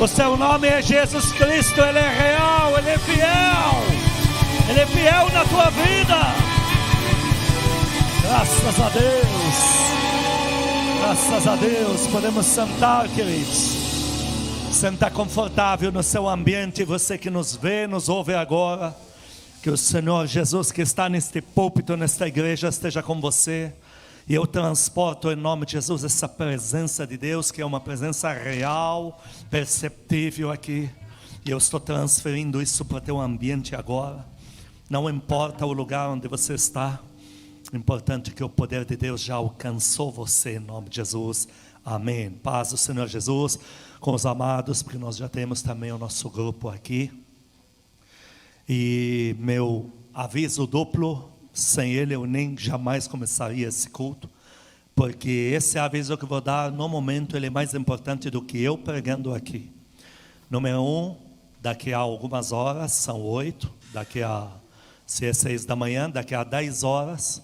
O seu nome é Jesus Cristo. Ele é real, Ele é fiel. Ele é fiel na tua vida. Graças a Deus. Graças a Deus. Podemos sentar, queridos. Sentar confortável no seu ambiente. Você que nos vê, nos ouve agora. Que o Senhor Jesus que está neste púlpito, nesta igreja, esteja com você. E eu transporto em nome de Jesus essa presença de Deus, que é uma presença real, perceptível aqui. E eu estou transferindo isso para o teu ambiente agora. Não importa o lugar onde você está. O importante é que o poder de Deus já alcançou você em nome de Jesus. Amém. Paz do Senhor Jesus com os amados, porque nós já temos também o nosso grupo aqui. E meu aviso duplo. Sem ele eu nem jamais começaria esse culto, porque esse aviso que eu vou dar no momento ele é mais importante do que eu pregando aqui. Número 1, daqui a algumas horas, são 8, se é 6 da manhã, daqui a 10 horas,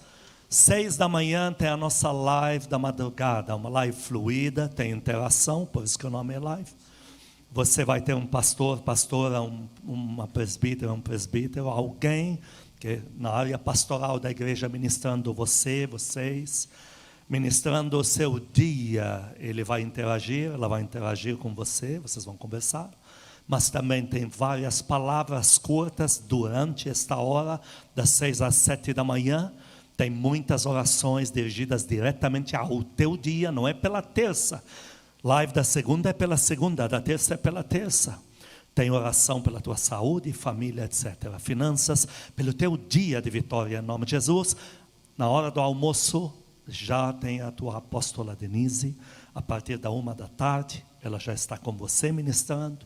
6 da manhã tem a nossa live da madrugada, uma live fluida, tem interação, por isso que o nome é live. Você vai ter um pastor, pastora, uma presbítera, um presbítero, alguém que na área pastoral da igreja ministrando vocês, ministrando o seu dia. Ele vai interagir, ela vai interagir com você, vocês vão conversar. Mas também tem várias palavras curtas durante esta hora, das 6 às 7 da manhã. Tem muitas orações dirigidas diretamente ao teu dia, não é pela terça. Live da segunda é pela segunda, da terça é pela terça. Tem oração pela tua saúde, família, etc. Finanças, pelo teu dia de vitória, em nome de Jesus. Na hora do almoço, já tem a tua apóstola Denise. A partir da 1 da tarde, ela já está com você ministrando.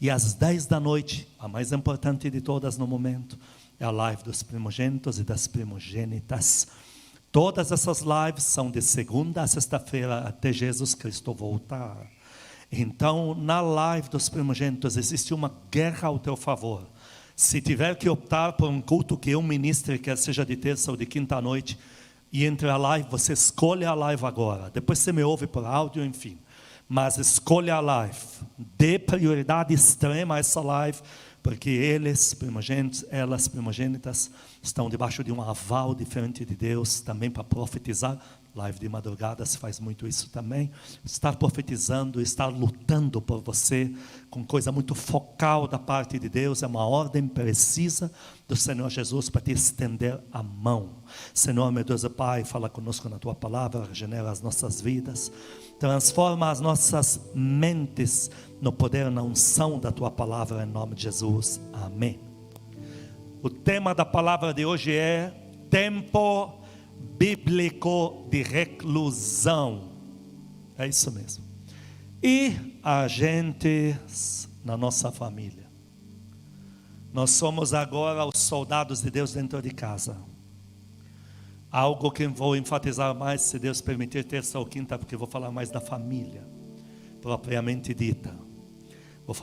E às 10 da noite, a mais importante de todas no momento, é a live dos primogênitos e das primogênitas. Todas essas lives são de segunda a sexta-feira, até Jesus Cristo voltar. Então, na live dos primogênitos, existe uma guerra ao teu favor. Se tiver que optar por um culto que eu ministre, quer seja de terça ou de quinta à noite, e entre a live, você escolhe a live agora. Depois você me ouve por áudio, enfim. Mas escolha a live. Dê prioridade extrema a essa live, porque eles, primogênitos, elas, primogênitas, estão debaixo de um aval diferente de Deus, também para profetizar. Live de madrugada se faz muito isso também. Estar profetizando, estar lutando por você, com coisa muito focal da parte de Deus, é uma ordem precisa do Senhor Jesus para te estender a mão. Senhor, meu Deus e Pai, fala conosco na Tua Palavra, regenera as nossas vidas, transforma as nossas mentes no poder, na unção da Tua Palavra, em nome de Jesus. Amém. O tema da palavra de hoje é tempo bíblico de reclusão. É isso mesmo. E agentes na nossa família. Nós somos agora os soldados de Deus dentro de casa. Algo que vou enfatizar mais, se Deus permitir, terça ou quinta, porque vou falar mais da família propriamente dita. Vou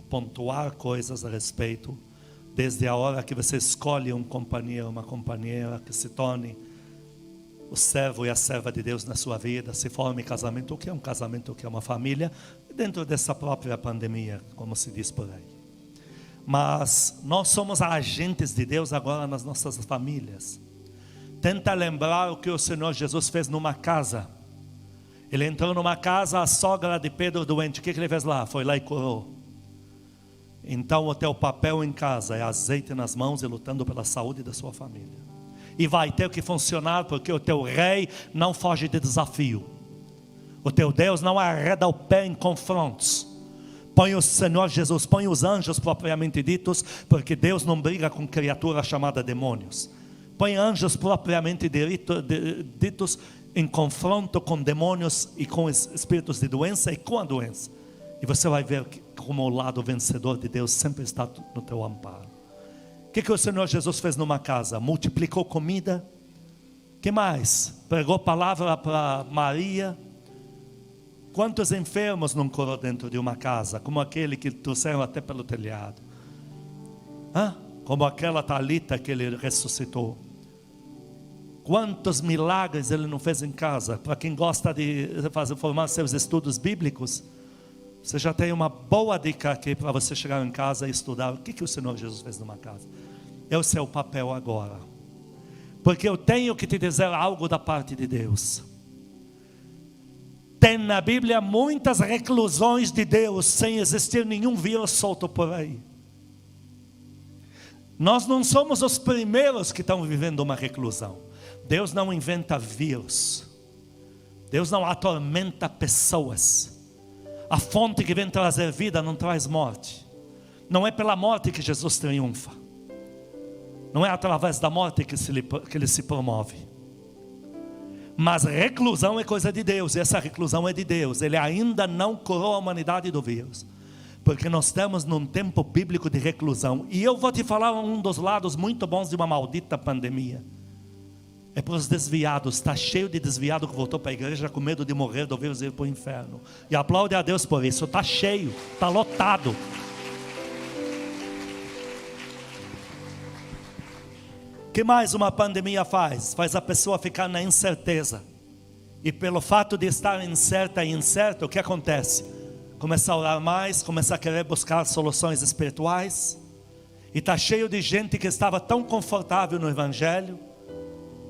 pontuar coisas a respeito, desde a hora que você escolhe um companheiro, uma companheira que se torne o servo e a serva de Deus na sua vida, se forme casamento, o que é um casamento, o que é uma família, dentro dessa própria pandemia, como se diz por aí. Mas nós somos agentes de Deus agora nas nossas famílias. Tenta lembrar o que o Senhor Jesus fez numa casa. Ele entrou numa casa, a sogra de Pedro doente, o que ele fez lá? Foi lá e curou. Então o teu papel em casa é azeite nas mãos e lutando pela saúde da sua família. E vai ter que funcionar, porque o teu rei não foge de desafio. O teu Deus não arreda o pé em confrontos. Põe o Senhor Jesus, põe os anjos propriamente ditos, porque Deus não briga com criatura chamada demônios. Põe anjos propriamente ditos em confronto com demônios e com espíritos de doença e com a doença. E você vai ver como o lado vencedor de Deus sempre está no teu amparo. O que o Senhor Jesus fez numa casa? Multiplicou comida. Que mais? Pregou palavra para Maria. Quantos enfermos não curou dentro de uma casa? Como aquele que trouxeram até pelo telhado. Como aquela Talita que ele ressuscitou. Quantos milagres ele não fez em casa? Para quem gosta de formar seus estudos bíblicos, Você já tem uma boa dica aqui para você chegar em casa e estudar o que o Senhor Jesus fez numa casa. É o seu papel agora. Porque eu tenho que te dizer algo da parte de Deus. Tem na Bíblia muitas reclusões de Deus sem existir nenhum vírus solto por aí. Nós não somos os primeiros que estão vivendo uma reclusão. Deus não inventa vírus. Deus não atormenta pessoas. A fonte que vem trazer vida não traz morte. Não é pela morte que Jesus triunfa. Não é através da morte que ele se promove. Mas reclusão é coisa de Deus. E essa reclusão é de Deus. Ele ainda não curou a humanidade do vírus. Porque nós estamos num tempo bíblico de reclusão. E eu vou te falar um dos lados muito bons de uma maldita pandemia. É para os desviados. Está cheio de desviado que voltou para a igreja com medo de morrer do vírus e ir para o inferno. E aplaude a Deus por isso. Está cheio, está lotado. O que mais uma pandemia faz? Faz a pessoa ficar na incerteza. E pelo fato de estar incerta e incerto, o que acontece? Começa a orar mais, começa a querer buscar soluções espirituais. E está cheio de gente que estava tão confortável no Evangelho.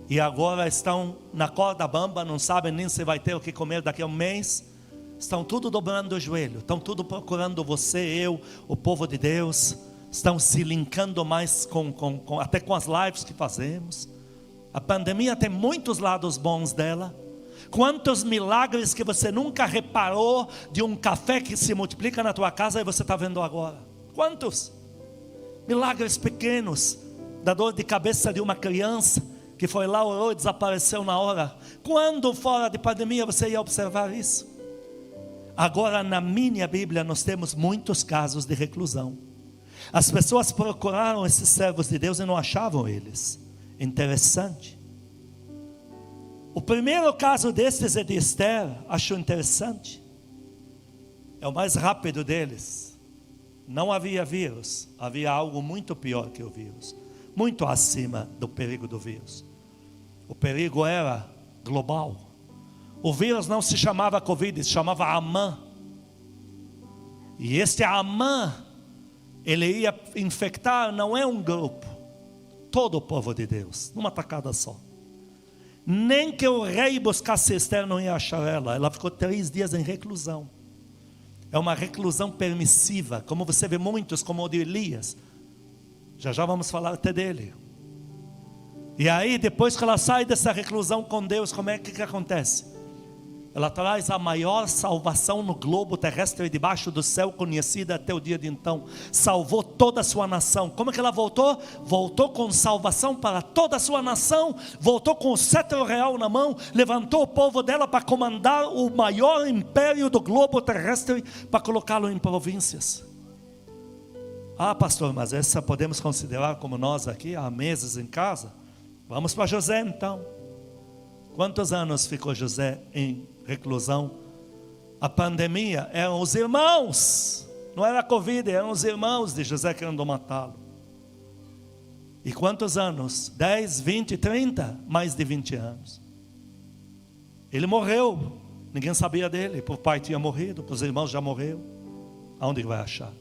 E agora estão na corda bamba, não sabem nem se vai ter o que comer daqui a um mês. Estão tudo dobrando o joelho, estão tudo procurando você, eu, o povo de Deus. Estão se linkando mais até com as lives que fazemos. A pandemia tem muitos lados bons dela. Quantos milagres que você nunca reparou de um café que se multiplica na tua casa e você está vendo agora? Quantos? Milagres pequenos, da dor de cabeça de uma criança que foi lá, orou e desapareceu na hora. Quando fora de pandemia você ia observar isso? Agora na minha Bíblia nós temos muitos casos de reclusão. As pessoas procuraram esses servos de Deus e não achavam eles. Interessante. O primeiro caso destes é de Esther. Acho interessante. É o mais rápido deles. Não havia vírus. Havia algo muito pior que o vírus. Muito acima do perigo do vírus. O perigo era global. O vírus não se chamava Covid, se chamava Amã. E este Amã, ele ia infectar, não é um grupo, todo o povo de Deus, numa tacada só. Nem que o rei buscasse Esther não ia achar ela. Ela ficou 3 dias em reclusão. É uma reclusão permissiva, como você vê muitos, como o de Elias. Já vamos falar até dele. E aí depois que ela sai dessa reclusão com Deus, como é que acontece? Ela traz a maior salvação no globo terrestre e debaixo do céu conhecida até o dia de então. Salvou toda a sua nação. Como é que ela voltou? Voltou com salvação para toda a sua nação. Voltou com o cetro real na mão. Levantou o povo dela para comandar o maior império do globo terrestre, para colocá-lo em províncias. Ah, pastor, mas essa podemos considerar como nós aqui há meses em casa? Vamos para José então. Quantos anos ficou José em reclusão? A pandemia eram os irmãos, não era a Covid, eram os irmãos de José querendo matá-lo. E quantos anos? 10, 20, 30? Mais de 20 anos. Ele morreu, ninguém sabia dele. O pai tinha morrido, os irmãos já morreram. Aonde ele vai achar?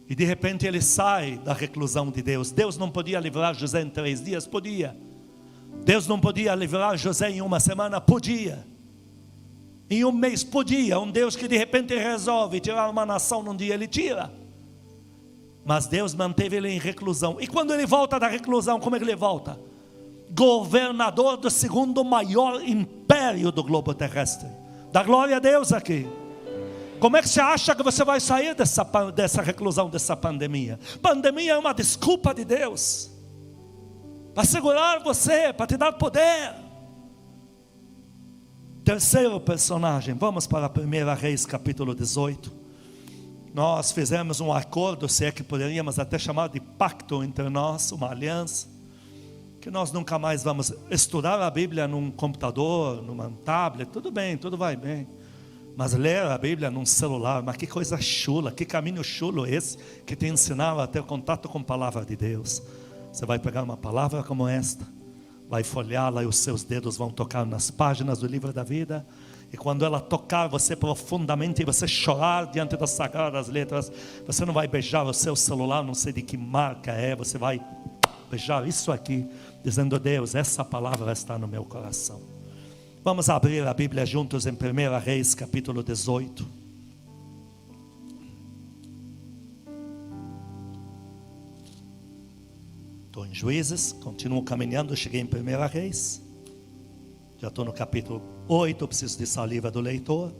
E de repente ele sai da reclusão de Deus. Deus não podia livrar José em 3 dias? Podia. Deus não podia livrar José em 1 semana? Podia. Em 1 mês? Podia. Um Deus que de repente resolve tirar uma nação num dia, ele tira. Mas Deus manteve ele em reclusão. E quando ele volta da reclusão, como é que ele volta? Governador do 2º maior império do globo terrestre. Dá glória a Deus aqui. Como é que você acha que você vai sair dessa reclusão, dessa pandemia? Pandemia é uma desculpa de Deus para segurar você, para te dar poder. Terceiro personagem, vamos para 1 Reis capítulo 18. Nós fizemos um acordo, se é que poderíamos até chamar de pacto entre nós, uma aliança, que nós nunca mais vamos estudar a Bíblia num computador, numa tablet. Tudo bem, tudo vai bem, mas ler a Bíblia num celular, mas que coisa chula, que caminho chulo esse, que te ensinava a ter contato com a palavra de Deus. Você vai pegar uma palavra como esta, vai folheá-la e os seus dedos vão tocar nas páginas do livro da vida, E quando ela tocar você profundamente e você chorar diante das sagradas letras, você não vai beijar o seu celular, não sei de que marca é, você vai beijar isso aqui, dizendo: Deus, essa palavra está no meu coração. Vamos abrir a Bíblia juntos em 1 Reis, capítulo 18. Estou em Juízes, continuo caminhando, cheguei em 1 Reis. Já estou no capítulo 8, preciso de saliva do leitor,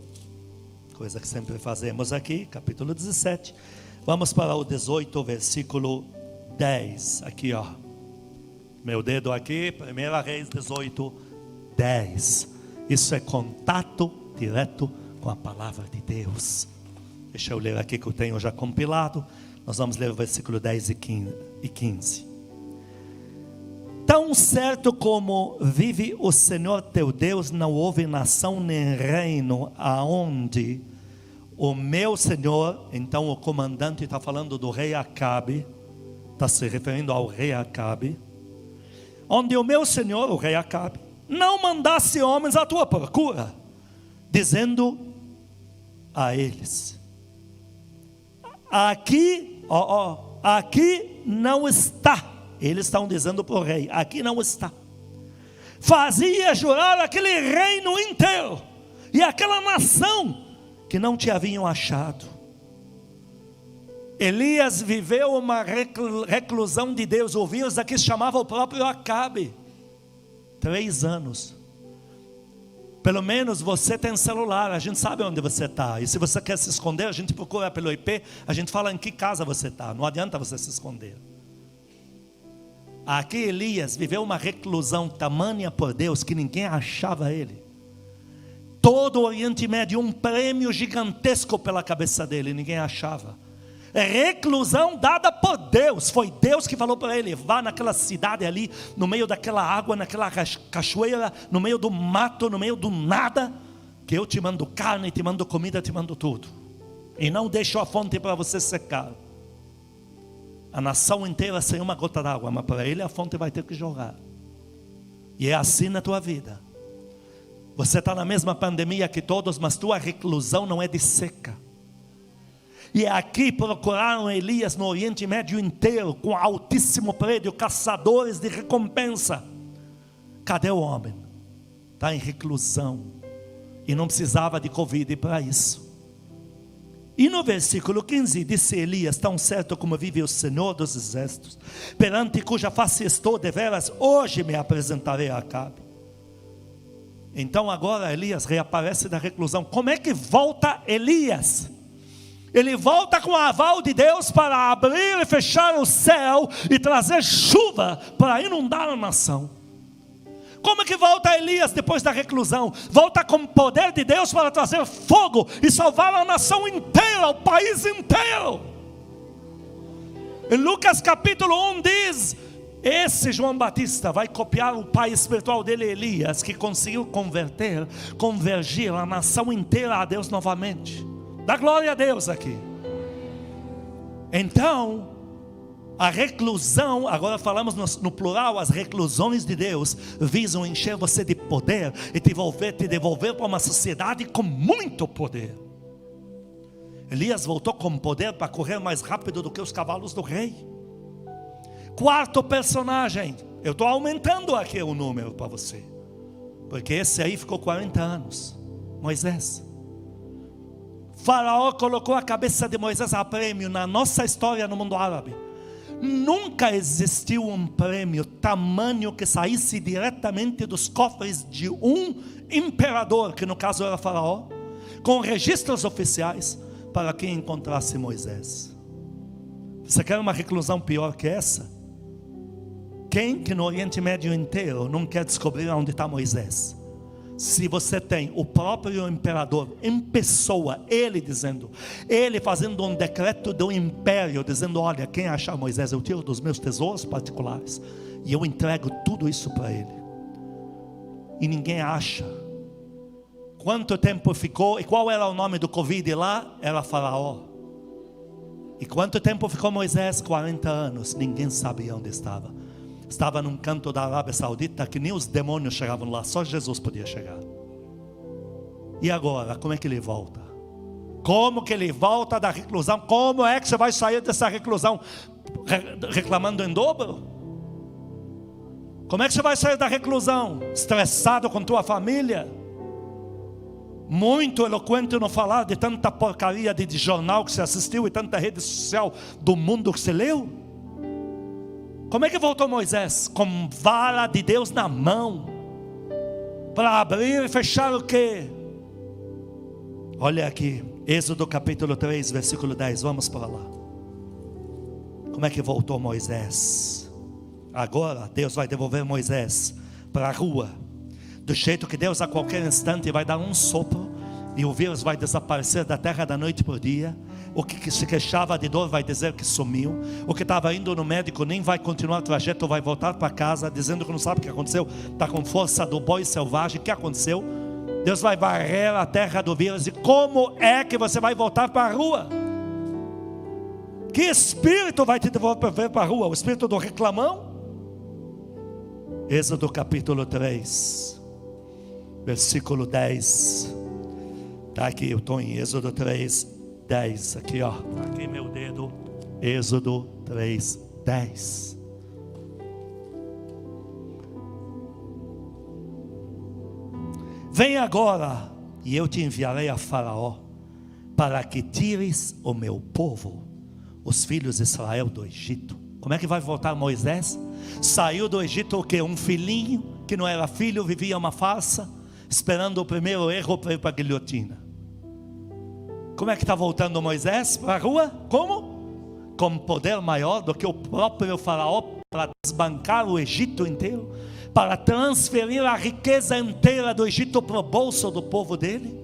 coisa que sempre fazemos aqui. Capítulo 17, vamos para o 18, versículo 10. Aqui, ó, meu dedo aqui, 1 Reis 18, 10. Isso é contato direto com a palavra de Deus. Deixa eu ler aqui que eu tenho já compilado. Nós vamos ler o versículo 10 e 15. Tão certo como vive o Senhor teu Deus, não houve nação nem reino aonde o meu Senhor, então o comandante está falando do rei Acabe, está se referindo ao rei Acabe, onde o meu Senhor, o rei Acabe, não mandasse homens à tua procura, dizendo a eles: aqui, aqui não está. Eles estão dizendo para o rei: aqui não está. Fazia jurar aquele reino inteiro e aquela nação que não te haviam achado. Elias viveu uma reclusão de Deus. O vírus aqui se chamava o próprio Acabe. 3 anos. Pelo menos você tem celular, a gente sabe onde você está. E se você quer se esconder, a gente procura pelo IP, a gente fala em que casa você está. Não adianta você se esconder. Aqui Elias viveu uma reclusão tamanha por Deus que ninguém achava ele. Todo o Oriente Médio, um prêmio gigantesco pela cabeça dele, ninguém achava. Reclusão dada por Deus. Foi Deus que falou para ele: vá naquela cidade ali, no meio daquela água, naquela cachoeira, no meio do mato, no meio do nada, que eu te mando carne, te mando comida, te mando tudo. E não deixo a fonte para você secar. A nação inteira sem uma gota d'água, mas para ele a fonte vai ter que jorrar. E é assim na tua vida. Você está na mesma pandemia que todos, mas tua reclusão não é de seca. E aqui procuraram Elias no Oriente Médio inteiro, com altíssimo prédio, caçadores de recompensa. Cadê o homem? Está em reclusão. E não precisava de Covid para isso. E no versículo 15 disse Elias: tão certo como vive o Senhor dos Exércitos, perante cuja face estou deveras, hoje me apresentarei a Acabe. Então agora Elias reaparece da reclusão. Como é que volta Elias? Ele volta com o aval de Deus para abrir e fechar o céu e trazer chuva para inundar a nação. Como é que volta Elias depois da reclusão? Volta com o poder de Deus para trazer fogo e salvar a nação inteira, o país inteiro. Em Lucas capítulo 1 diz: esse João Batista vai copiar o pai espiritual dele, Elias, que conseguiu convergir a nação inteira a Deus novamente. Dá glória a Deus aqui. Então, a reclusão, agora falamos no plural, as reclusões de Deus visam encher você de poder e te devolver para uma sociedade com muito poder. Elias voltou com poder para correr mais rápido do que os cavalos do rei. Quarto personagem, eu estou aumentando aqui o número para você, porque esse aí ficou 40 anos, Moisés. Faraó colocou a cabeça de Moisés a prêmio. Na nossa história no mundo árabe, nunca existiu um prêmio tamanho que saísse diretamente dos cofres de um imperador, que no caso era Faraó, com registros oficiais, para quem encontrasse Moisés. Você quer uma reclusão pior que essa? Quem que no Oriente Médio inteiro não quer descobrir onde está Moisés? Se você tem o próprio imperador em pessoa, ele fazendo um decreto do império, dizendo: olha, quem achar Moisés, eu tiro dos meus tesouros particulares e eu entrego tudo isso para ele. E ninguém acha. Quanto tempo ficou? E qual era o nome do Covid lá? Era Faraó. E quanto tempo ficou Moisés? 40 anos. Ninguém sabia onde estava. Estava num canto da Arábia Saudita que nem os demônios chegavam lá, só Jesus podia chegar. E agora, como é que ele volta? Como que ele volta da reclusão? Como é que você vai sair dessa reclusão? Reclamando em dobro? Como é que você vai sair da reclusão? Estressado com tua família? Muito eloquente no falar de tanta porcaria de jornal que você assistiu e tanta rede social do mundo que você leu? Como é que voltou Moisés? Com vara de Deus na mão, para abrir e fechar o quê? Olha aqui, Êxodo capítulo 3, versículo 10, vamos para lá. Como é que voltou Moisés? Agora Deus vai devolver Moisés para a rua, do jeito que Deus a qualquer instante vai dar um sopro, e o vírus vai desaparecer da terra da noite para o dia. O que se queixava de dor vai dizer que sumiu. O que estava indo no médico nem vai continuar o trajeto, vai voltar para casa dizendo que não sabe o que aconteceu, está com força do boi selvagem. O que aconteceu? Deus vai varrer a terra do vírus. E como é que você vai voltar para a rua? Que espírito vai te devolver para a rua? O espírito do reclamão? Êxodo capítulo 3, versículo 10. Está aqui, eu estou em Êxodo 3, 10. Aqui, ó, está aqui meu dedo. Êxodo 3, 10. Vem agora, e eu te enviarei a Faraó, para que tires o meu povo, os filhos de Israel, do Egito. Como é que vai voltar Moisés? Saiu do Egito o quê? Um filhinho que não era filho, vivia uma farsa, esperando o primeiro erro para ir para a guilhotina. Como é que está voltando Moisés para a rua? Como? Com poder maior do que o próprio Faraó, para desbancar o Egito inteiro, para transferir a riqueza inteira do Egito para o bolso do povo dele.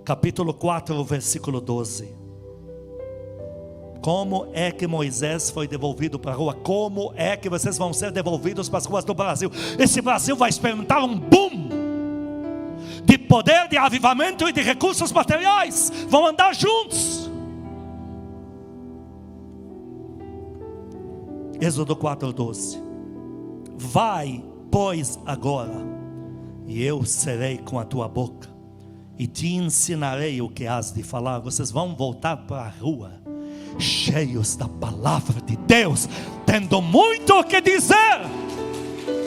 Capítulo 4, versículo 12. Como é que Moisés foi devolvido para a rua? Como é que vocês vão ser devolvidos para as ruas do Brasil? Esse Brasil vai experimentar um boom de poder, de avivamento e de recursos materiais. Vão andar juntos. Êxodo 4:12. Vai, pois, agora, e eu serei com a tua boca, e te ensinarei o que has de falar. Vocês vão voltar para a rua, cheios da palavra de Deus, tendo muito o que dizer,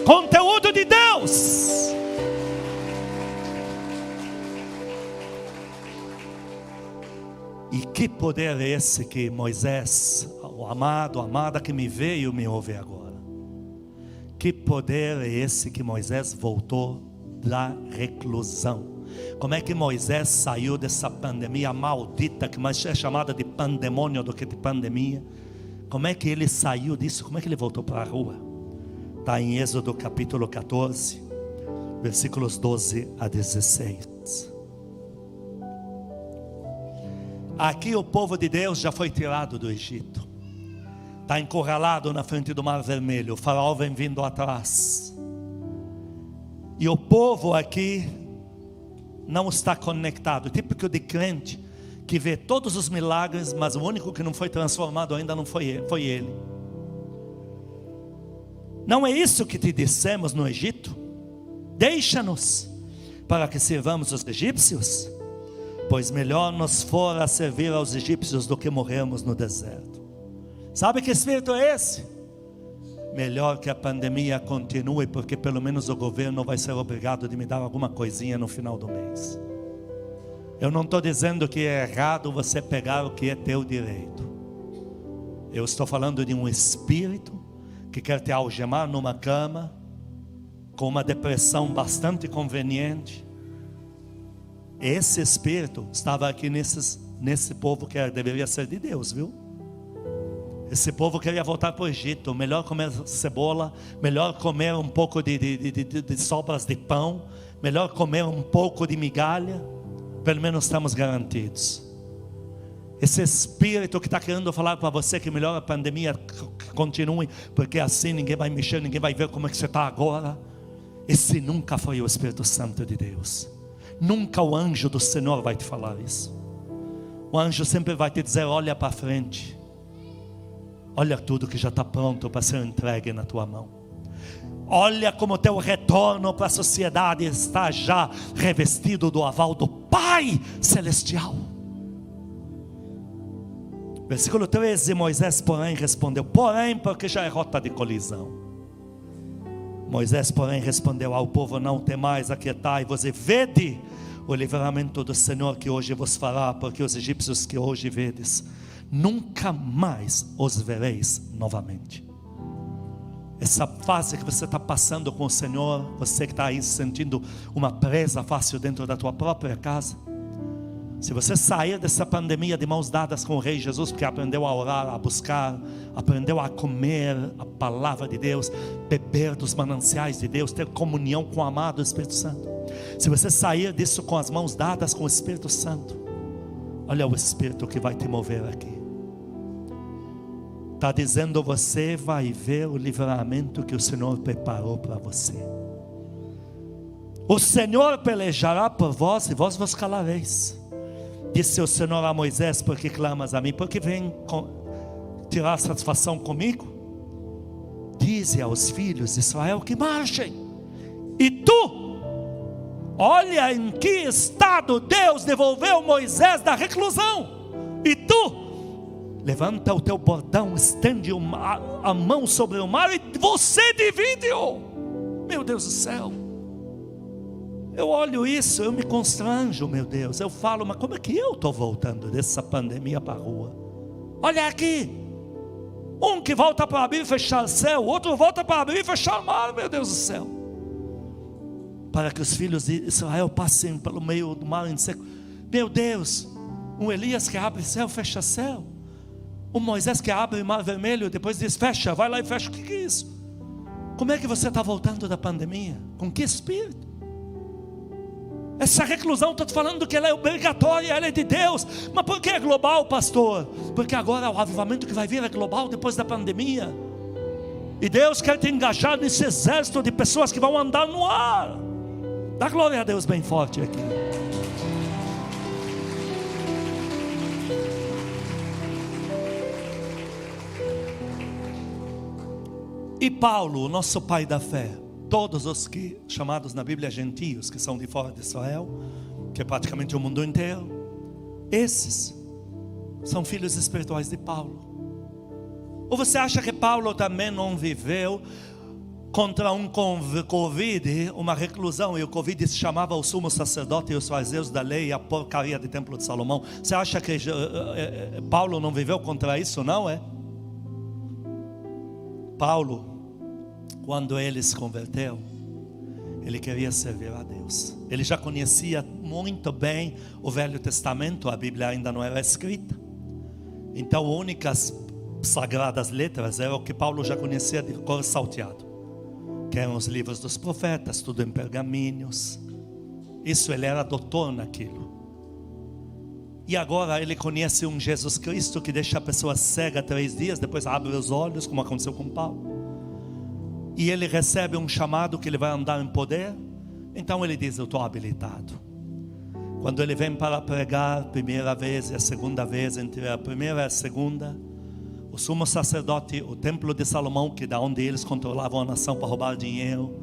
conteúdo de Deus. E que poder é esse que Moisés, o amado, a amada que me vê e me ouve agora? Que poder é esse que Moisés voltou da reclusão? Como é que Moisés saiu dessa pandemia maldita, que mais é chamada de pandemônio do que de pandemia? Como é que ele saiu disso? Como é que ele voltou para a rua? Está em Êxodo capítulo 14, versículos 12 a 16. Aqui o povo de Deus já foi tirado do Egito, está encurralado na frente do Mar Vermelho. O faraó vem vindo atrás, e o povo aqui não está conectado. Típico de crente que vê todos os milagres, mas o único que não foi transformado ainda não foi ele. Não é isso que te dissemos no Egito? Deixa-nos para que sirvamos os egípcios, pois melhor nos fora servir aos egípcios do que morrermos no deserto. Sabe que espírito é esse? Melhor que a pandemia continue, porque pelo menos o governo vai ser obrigado de me dar alguma coisinha no final do mês. Eu não estou dizendo que é errado você pegar o que é teu direito. Eu estou falando de um espírito que quer te algemar numa cama, com uma depressão bastante conveniente. Esse espírito estava aqui nesse povo que deveria ser de Deus, viu? Esse povo queria voltar para o Egito. Melhor comer cebola, melhor comer um pouco de sobras de pão, melhor comer um pouco de migalha. Pelo menos estamos garantidos. Esse espírito que está querendo falar para você que melhor a pandemia continue, porque assim ninguém vai mexer, ninguém vai ver como é que você está agora. Esse nunca foi o Espírito Santo de Deus. Nunca o anjo do Senhor vai te falar isso. O anjo sempre vai te dizer: olha para frente, olha tudo que já está pronto para ser entregue na tua mão. Olha como teu retorno para a sociedade está já revestido do aval do Pai Celestial. Versículo 13, Moisés porém respondeu, porque já é rota de colisão. Moisés porém respondeu ao povo, não temais, aquietai-vos e vede o livramento do Senhor que hoje vos fará, porque os egípcios que hoje vedes, nunca mais os vereis novamente. Essa fase que você está passando com o Senhor, você que está aí sentindo uma presa fácil dentro da tua própria casa, se você sair dessa pandemia de mãos dadas com o Rei Jesus, porque aprendeu a orar, a buscar, aprendeu a comer a palavra de Deus, beber dos mananciais de Deus, ter comunhão com o amado Espírito Santo, se você sair disso com as mãos dadas com o Espírito Santo, olha o Espírito que vai te mover aqui. Está dizendo, você vai ver o livramento que o Senhor preparou para você. O Senhor pelejará por vós e vós vos calareis. Disse o Senhor a Moisés, porque clamas a mim? Porque vem tirar satisfação comigo? Dize aos filhos de Israel que marchem. E tu, olha em que estado Deus devolveu Moisés da reclusão. E tu, levanta o teu bordão, estende a mão sobre o mar e você divide-o. Meu Deus do céu, eu olho isso, eu me constranjo, meu Deus. Eu falo, mas como é que eu estou voltando dessa pandemia para a rua? Olha aqui, um que volta para abrir e fechar o céu, outro volta para abrir e fechar o mar, meu Deus do céu, para que os filhos de Israel passem pelo meio do mar em seco. Meu Deus, um Elias que abre céu, fecha céu, o Moisés que abre o mar vermelho, depois diz fecha, vai lá e fecha. O que é isso? Como é que você está voltando da pandemia? Com que espírito? Essa reclusão, estou te falando que ela é obrigatória, ela é de Deus. Mas por que é global, pastor? Porque agora o avivamento que vai vir é global depois da pandemia. E Deus quer te engajar nesse exército de pessoas que vão andar no ar. Dá glória a Deus bem forte aqui. E Paulo, nosso pai da fé, todos os que chamados na Bíblia gentios, que são de fora de Israel, que é praticamente o mundo inteiro, esses são filhos espirituais de Paulo. Ou você acha que Paulo também não viveu contra um Covid, uma reclusão, e o Covid se chamava o sumo sacerdote e os fariseus da lei e a porcaria do templo de Salomão? Você acha que Paulo não viveu contra isso, não é? Paulo, quando ele se converteu, ele queria servir a Deus. Ele já conhecia muito bem o Velho Testamento, a Bíblia ainda não era escrita. Então, únicas sagradas letras era o que Paulo já conhecia de cor salteado, que eram os livros dos profetas, tudo em pergaminhos. Isso, ele era doutor naquilo. E agora ele conhece um Jesus Cristo que deixa a pessoa cega 3 dias, depois abre os olhos, como aconteceu com Paulo. E ele recebe um chamado que ele vai andar em poder. Então ele diz, eu estou habilitado. Quando ele vem para pregar a primeira vez e a segunda vez, entre a primeira e a segunda, o sumo sacerdote, o templo de Salomão, que é da onde eles controlavam a nação para roubar dinheiro,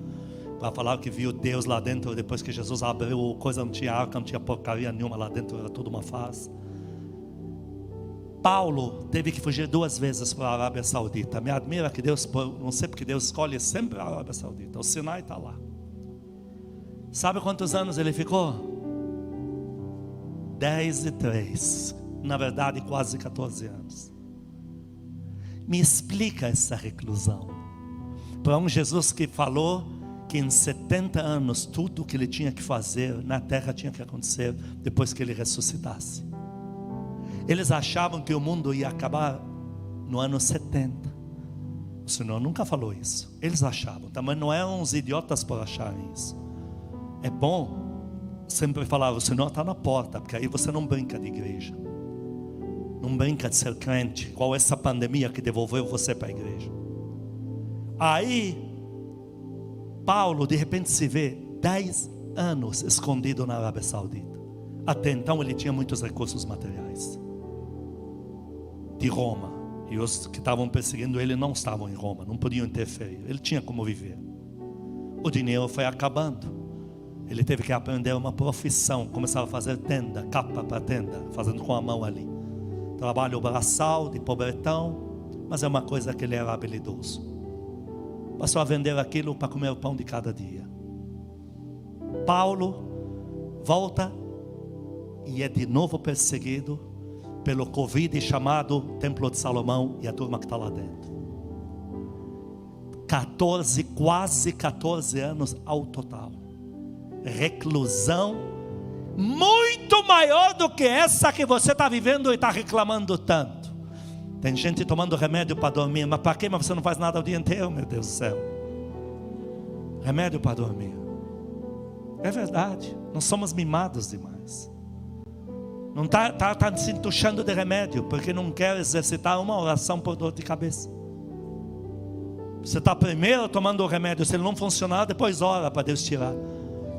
para falar que viu Deus lá dentro, depois que Jesus abriu coisa, não tinha arca, não tinha porcaria nenhuma lá dentro, era tudo uma farsa. Paulo teve que fugir 2 vezes para a Arábia Saudita. Me admira que Deus, não sei porque Deus escolhe sempre a Arábia Saudita. O Sinai está lá. Sabe quantos anos ele ficou? 10 e 3. Na verdade, quase 14 anos. Me explica essa reclusão. Para um Jesus que falou que em 70 anos tudo o que ele tinha que fazer na terra tinha que acontecer depois que ele ressuscitasse. Eles achavam que o mundo ia acabar no ano 70. O Senhor nunca falou isso. Eles achavam, também não eram uns idiotas por acharem isso. É bom sempre falar, o Senhor está na porta, porque aí você não brinca de igreja, não brinca de ser crente, igual essa pandemia que devolveu você para a igreja. Aí Paulo de repente se vê 10 anos escondido na Arábia Saudita. Até então ele tinha muitos recursos materiais de Roma, e os que estavam perseguindo ele não estavam em Roma, não podiam interferir, ele tinha como viver. o dinheiro foi acabando. Ele teve que aprender uma profissão, começava a fazer tenda, capa para tenda, fazendo com a mão ali. Trabalho braçal, de pobretão, mas é uma coisa que ele era habilidoso. Passou a vender aquilo para comer o pão de cada dia. Paulo volta e é de novo perseguido pelo Covid chamado Templo de Salomão e a turma que está lá dentro. quase 14 anos ao total. Reclusão muito maior do que essa que você está vivendo e está reclamando tanto. Tem gente tomando remédio para dormir, mas para quê? Mas você não faz nada o dia inteiro, meu Deus do céu. Remédio para dormir. É verdade, nós somos mimados demais. Não está se entuchando de remédio, porque não quer exercitar uma oração por dor de cabeça. Você está primeiro tomando o remédio, se ele não funcionar, depois ora para Deus tirar.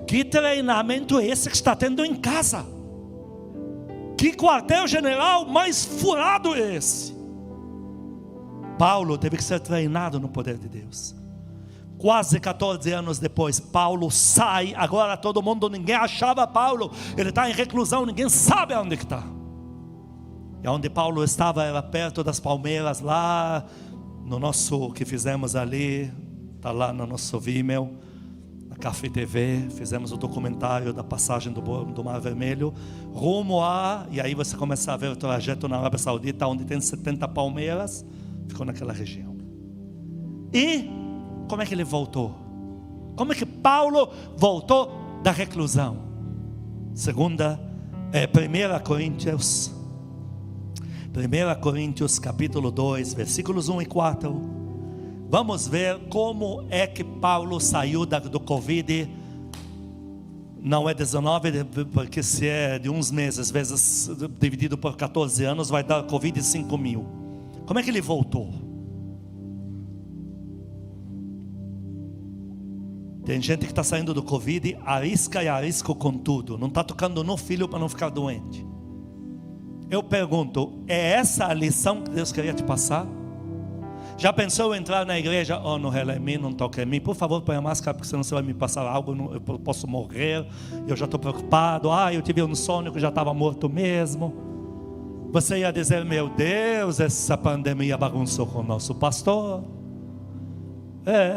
Que treinamento é esse que está tendo em casa? Que quartel-general mais furado é esse? Paulo teve que ser treinado no poder de Deus. Quase 14 anos depois, Paulo sai. Agora todo mundo, ninguém achava Paulo. Ele está em reclusão, ninguém sabe onde que está. E onde Paulo estava era perto das palmeiras, lá no nosso, que fizemos ali, está lá no nosso Vimeo, na Café TV, fizemos o documentário da passagem do Mar Vermelho, rumo a, e aí você começa a ver o trajeto na Arábia Saudita, onde tem 70 palmeiras, ficou naquela região. E como é que ele voltou? Como é que Paulo voltou da reclusão? 1 Coríntios capítulo 2, versículos 1 e 4. Vamos ver como é que Paulo saiu do Covid. Não é 19, porque se é de uns meses, vezes dividido por 14 anos, vai dar Covid 5.000. Como é que ele voltou? Tem gente que está saindo do Covid, arrisca e arrisca com tudo. Não está tocando no filho para não ficar doente. Eu pergunto, é essa a lição que Deus queria te passar? Já pensou em entrar na igreja? Oh, não rela em mim, não toca em mim. Por favor, põe a máscara, porque senão você vai me passar algo, eu posso morrer. Eu já estou preocupado. Eu tive um sonho que já estava morto mesmo. Você ia dizer, meu Deus, essa pandemia bagunçou com o nosso pastor.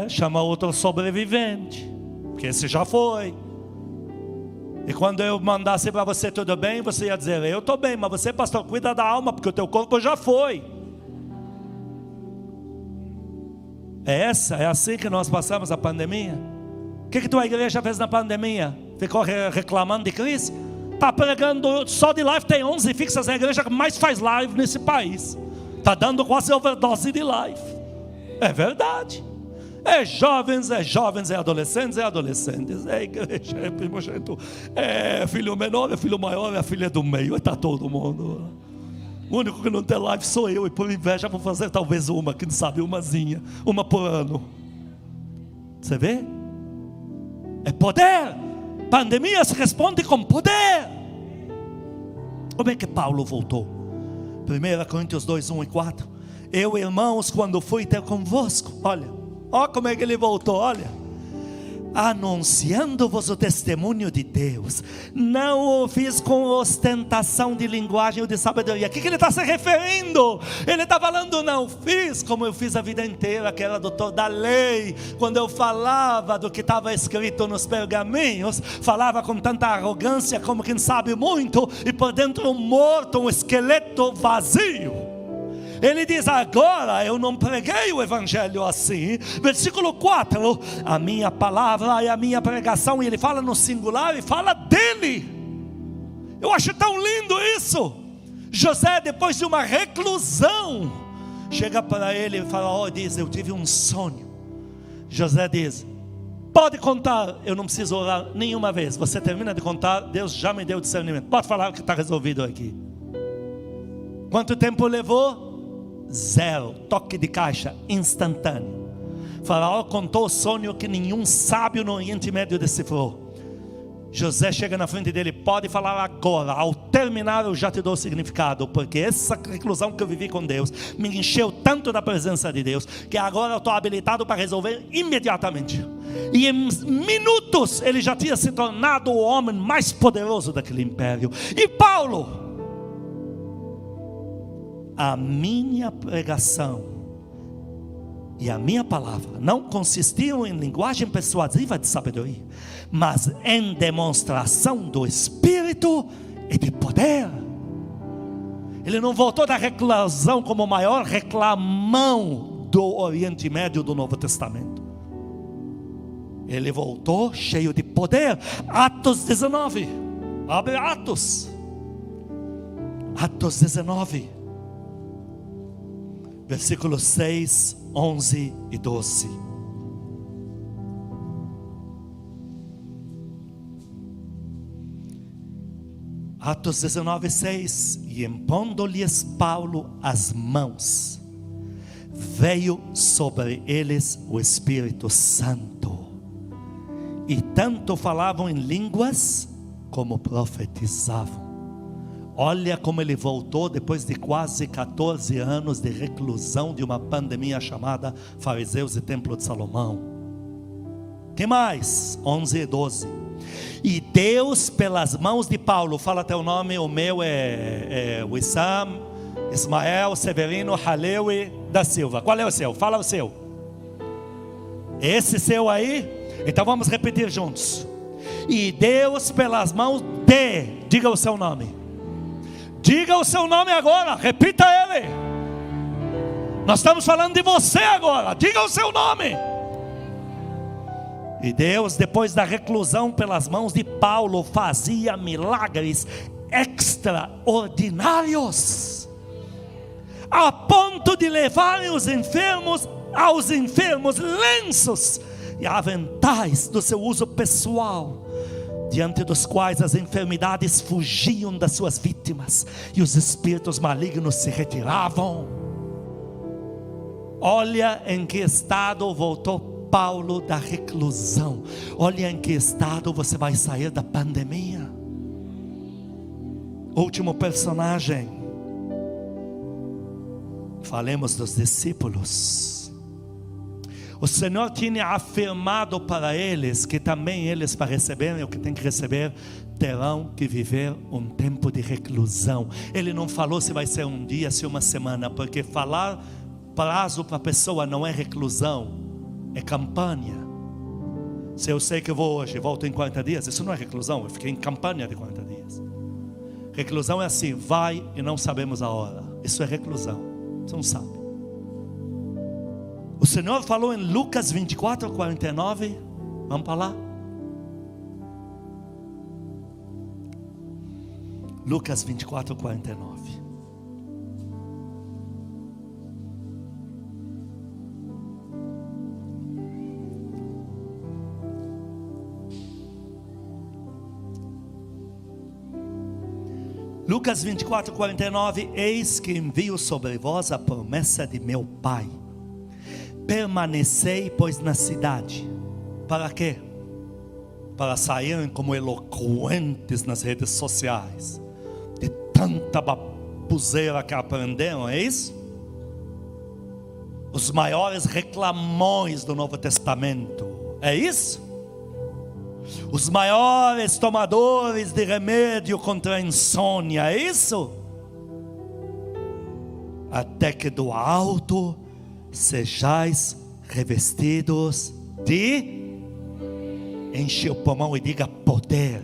Chama outro sobrevivente, porque esse já foi. E quando eu mandasse para você tudo bem, você ia dizer, eu estou bem, mas você, pastor, cuida da alma, porque o teu corpo já foi. É assim que nós passamos a pandemia. O que tua igreja fez na pandemia? Ficou reclamando de crise? Está pregando só de live, tem 11 fixas, é a igreja que mais faz live nesse país. Está dando quase overdose de live. É verdade. É jovens, é adolescentes, é igreja, é primogênito, é filho menor, é filho maior, é a filha do meio, está todo mundo. O único que não tem live sou eu, e por inveja vou fazer talvez uma, quem sabe umazinha, uma por ano. Você vê? É poder. Pandemia se responde com poder. Como é que Paulo voltou? 1 Coríntios 2, 1 e 4. Eu, irmãos, quando fui ter convosco, olha como é que ele voltou, olha. Anunciando-vos o testemunho de Deus, não o fiz com ostentação de linguagem ou de sabedoria. O que ele está se referindo? Ele está falando, não fiz como eu fiz a vida inteira, que era doutor da lei. Quando eu falava do que estava escrito nos pergaminhos, falava com tanta arrogância, como quem sabe muito, e por dentro morto, um esqueleto vazio. Ele diz, agora eu não preguei o evangelho assim. Versículo 4, a minha palavra e a minha pregação. E ele fala no singular e fala dele. Eu acho tão lindo isso. José, depois de uma reclusão, chega para ele e fala, diz, eu tive um sonho. José diz, pode contar, eu não preciso orar nenhuma vez. Você termina de contar, Deus já me deu discernimento. Pode falar que está resolvido aqui. Quanto tempo levou? 0, toque de caixa, instantâneo. Faraó contou o sonho que nenhum sábio no Oriente Médio decifrou. José chega na frente dele, pode falar agora, ao terminar eu já te dou o significado, porque essa reclusão que eu vivi com Deus me encheu tanto da presença de Deus, que agora eu estou habilitado para resolver imediatamente. E em minutos ele já tinha se tornado o homem mais poderoso daquele império. E Paulo: a minha pregação e a minha palavra não consistiam em linguagem persuasiva de sabedoria, mas em demonstração do Espírito e de poder. Ele não voltou da reclusão como o maior reclamão do Oriente Médio do Novo Testamento. Ele voltou cheio de poder. Atos 19. Abre Atos. Atos 19. Versículos 6, 11 e 12. Atos 19, 6. E impondo-lhes Paulo as mãos, veio sobre eles o Espírito Santo, e tanto falavam em línguas como profetizavam. Olha como ele voltou depois de quase 14 anos de reclusão de uma pandemia chamada fariseus e templo de Salomão. Que mais? 11 e 12. E Deus pelas mãos de Paulo, fala teu nome, o meu é Wissam, Ismael, Severino, Halewi da Silva. Qual é o seu? Fala o seu. Esse seu aí? Então vamos repetir juntos. E Deus pelas mãos de, diga o seu nome. Diga o seu nome agora, repita ele. Nós estamos falando de você agora, diga o seu nome. E Deus, depois da reclusão pelas mãos de Paulo, fazia milagres extraordinários, a ponto de levarem aos enfermos lenços e aventais do seu uso pessoal, diante dos quais as enfermidades fugiam das suas vítimas e os espíritos malignos se retiravam. Olha em que estado voltou Paulo da reclusão. Olha em que estado você vai sair da pandemia. Último personagem. Falemos dos discípulos. O Senhor tinha afirmado para eles que também eles, para receberem o que tem que receber, terão que viver um tempo de reclusão. Ele não falou se vai ser um dia, se uma semana, porque falar prazo para a pessoa não é reclusão, é campanha. Se eu sei que eu vou hoje, volto em 40 dias, isso não é reclusão, eu fiquei em campanha de 40 dias. Reclusão é assim, vai e não sabemos a hora. Isso é reclusão, você não sabe. O Senhor falou em Lucas 24, 49. Vamos para lá. Lucas 24, 49. Lucas 24, 49. Eis que envio sobre vós a promessa de meu Pai. Permanecei, pois, na cidade. Para quê? Para saírem como eloquentes nas redes sociais, de tanta baboseira que aprenderam, é isso? Os maiores reclamões do Novo Testamento, é isso? Os maiores tomadores de remédio contra a insônia, é isso? Até que do alto sejais revestidos de, enche o pulmão e diga poder.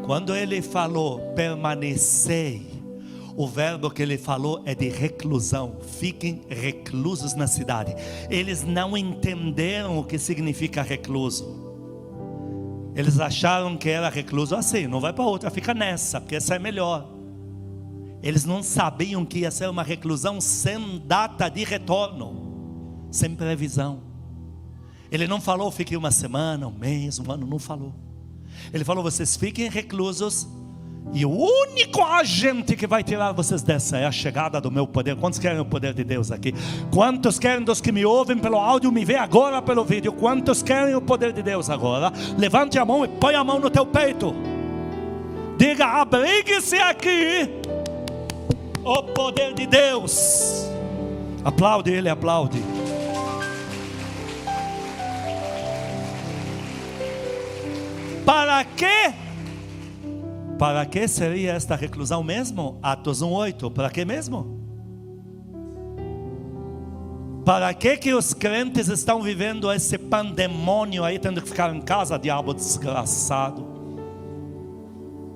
Quando ele falou permanecei, o verbo que ele falou é de reclusão. Fiquem reclusos na cidade. Eles não entenderam o que significa recluso. Eles acharam que era recluso assim, não vai para outra, fica nessa, porque essa é melhor. Eles não sabiam que ia ser uma reclusão sem data de retorno, sem previsão. Ele não falou fiquem uma semana, um mês, um ano, não falou. Ele falou vocês fiquem reclusos, e o único agente que vai tirar vocês dessa é a chegada do meu poder. Quantos querem o poder de Deus aqui? Quantos querem, dos que me ouvem pelo áudio, me vê agora pelo vídeo, quantos querem o poder de Deus agora? Levante a mão e põe a mão no teu peito. Diga, abrigue-se aqui o poder de Deus. Aplaude ele, aplaude. Para quê? Para que seria esta reclusão mesmo? Atos 1:8. Para que mesmo? Para que os crentes estão vivendo esse pandemônio aí, tendo que ficar em casa, diabo desgraçado?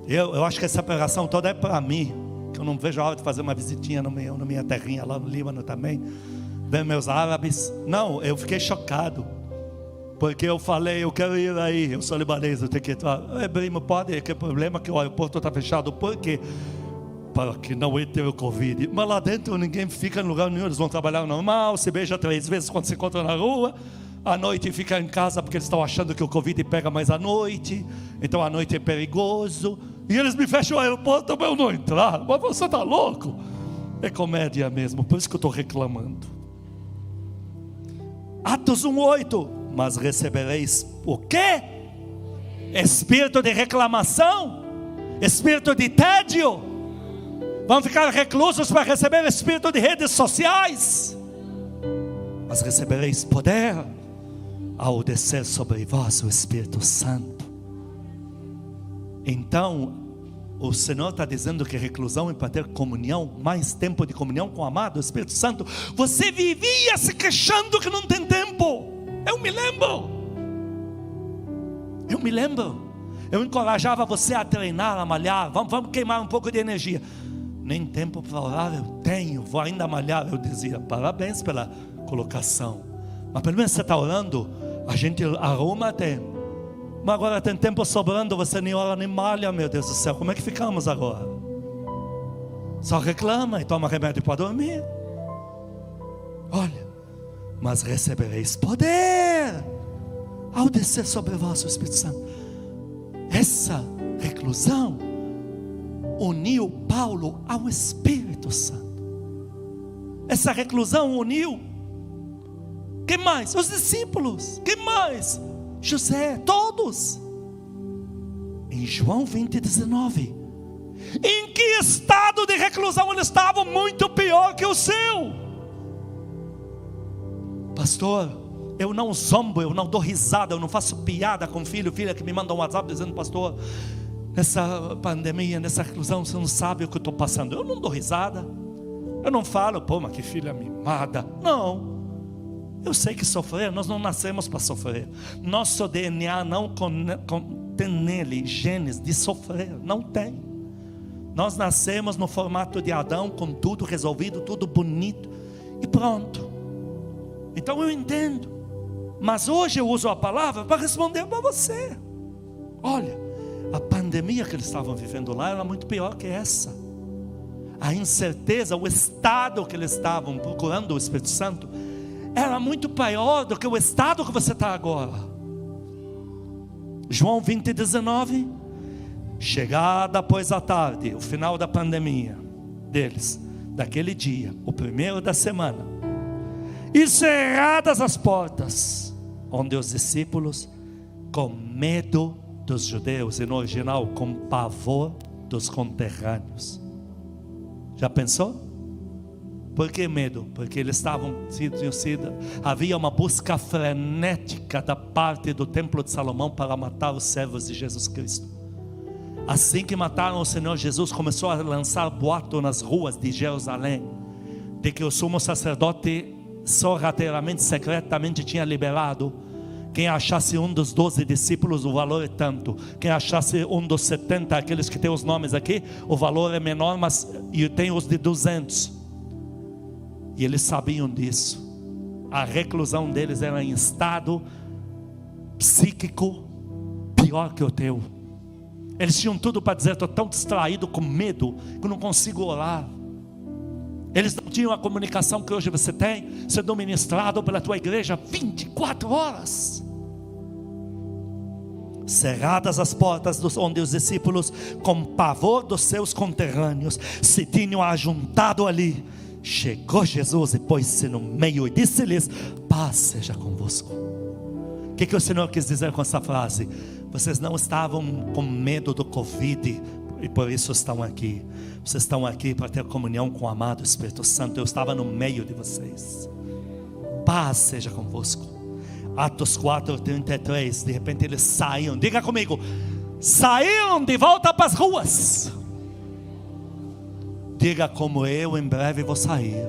Eu acho que essa pregação toda é para mim, que eu não vejo a hora de fazer uma visitinha na minha terrinha lá no Líbano também, ver meus árabes. Não, eu fiquei chocado, porque eu falei, eu quero ir aí, eu sou libanês, eu tenho que entrar. Primo, pode, que problema que o aeroporto está fechado, por quê? Para que não entre o Covid. Mas lá dentro ninguém fica em lugar nenhum, eles vão trabalhar normal, se beija 3 vezes quando se encontra na rua, à noite fica em casa porque eles estão achando que o Covid pega mais à noite, então à noite é perigoso, e eles me fecham o aeroporto para eu não entrar. Mas você está louco? É comédia mesmo, por isso que eu estou reclamando. Atos 1:8. Mas recebereis o quê? Espírito de reclamação? Espírito de tédio? Vão ficar reclusos para receber espírito de redes sociais? Mas recebereis poder ao descer sobre vós o Espírito Santo. Então o Senhor está dizendo que reclusão é para ter comunhão, mais tempo de comunhão com o amado Espírito Santo. Você vivia se queixando que não tem tempo. Eu me lembro. Eu encorajava você a treinar, a malhar. Vamos queimar um pouco de energia. Nem tempo para orar eu tenho, vou ainda malhar. Eu dizia, parabéns pela colocação, mas pelo menos você está orando, a gente arruma tempo. Mas agora tem tempo sobrando, você nem ora nem malha, meu Deus do céu, como é que ficamos agora? Só reclama e toma remédio para dormir. Olha, mas recebereis poder ao descer sobre vós o Espírito Santo. Essa reclusão uniu Paulo ao Espírito Santo. Essa reclusão uniu, quem mais? Os discípulos. Quem mais? José, todos. Em João 20:19, em que estado de reclusão eles estavam? Muito pior que o seu. Pastor, eu não zombo, eu não dou risada, eu não faço piada com filho, filha que me manda um WhatsApp dizendo, pastor, nessa pandemia, nessa reclusão, você não sabe o que eu estou passando. Eu não dou risada, eu não falo, pô, mas que filha mimada. Não, eu sei que sofrer, nós não nascemos para sofrer. Nosso DNA não tem nele genes de sofrer, não tem. Nós nascemos no formato de Adão, com tudo resolvido, tudo bonito e pronto. Então eu entendo, mas hoje eu uso a palavra para responder para você. Olha, a pandemia que eles estavam vivendo lá era muito pior que essa. A incerteza, o estado que eles estavam procurando o Espírito Santo era muito pior do que o estado que você está agora. João 20:19, chegada após a tarde, o final da pandemia deles, daquele dia, o primeiro da semana, e cerradas as portas, onde os discípulos, com medo dos judeus, e no original com pavor dos conterrâneos. Já pensou? Por que medo? Porque eles tinham sido, havia uma busca frenética da parte do templo de Salomão para matar os servos de Jesus Cristo. Assim que mataram o Senhor Jesus, começou a lançar boato nas ruas de Jerusalém, de que o sumo sacerdote sorrateiramente, secretamente tinha liberado, quem achasse um dos 12 discípulos, o valor é tanto. Quem achasse um dos 70, aqueles que tem os nomes aqui, o valor é menor, mas e tem os de 200. E eles sabiam disso. A reclusão deles era em estado psíquico pior que o teu. Eles tinham tudo para dizer, estou tão distraído com medo que não consigo orar. Eles não tinham a comunicação que hoje você tem, sendo ministrado pela tua igreja 24 horas. Cerradas as portas onde os discípulos, com pavor dos seus conterrâneos, se tinham ajuntado ali, chegou Jesus e pôs-se no meio e disse-lhes, paz seja convosco. O que o Senhor quis dizer com essa frase? Vocês não estavam com medo do Covid e por isso estão aqui. Vocês estão aqui para ter comunhão com o amado Espírito Santo. Eu estava no meio de vocês. Paz seja convosco. Atos 4:33. De repente eles saíram. Diga comigo: saíram de volta para as ruas. Diga: como eu em breve vou sair,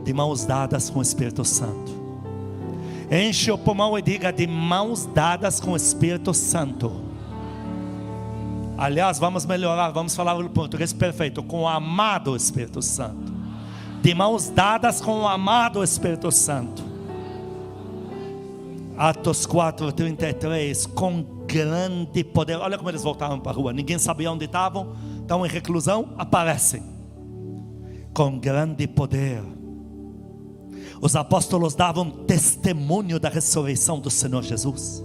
de mãos dadas com o Espírito Santo. Enche o pulmão e diga: de mãos dadas com o Espírito Santo. Aliás, vamos melhorar, vamos falar o português perfeito: com o amado Espírito Santo. De mãos dadas com o amado Espírito Santo. Atos 4:33. Com grande poder. Olha como eles voltaram para a rua. Ninguém sabia onde estavam. Estão em reclusão. Aparecem com grande poder. Os apóstolos davam testemunho da ressurreição do Senhor Jesus.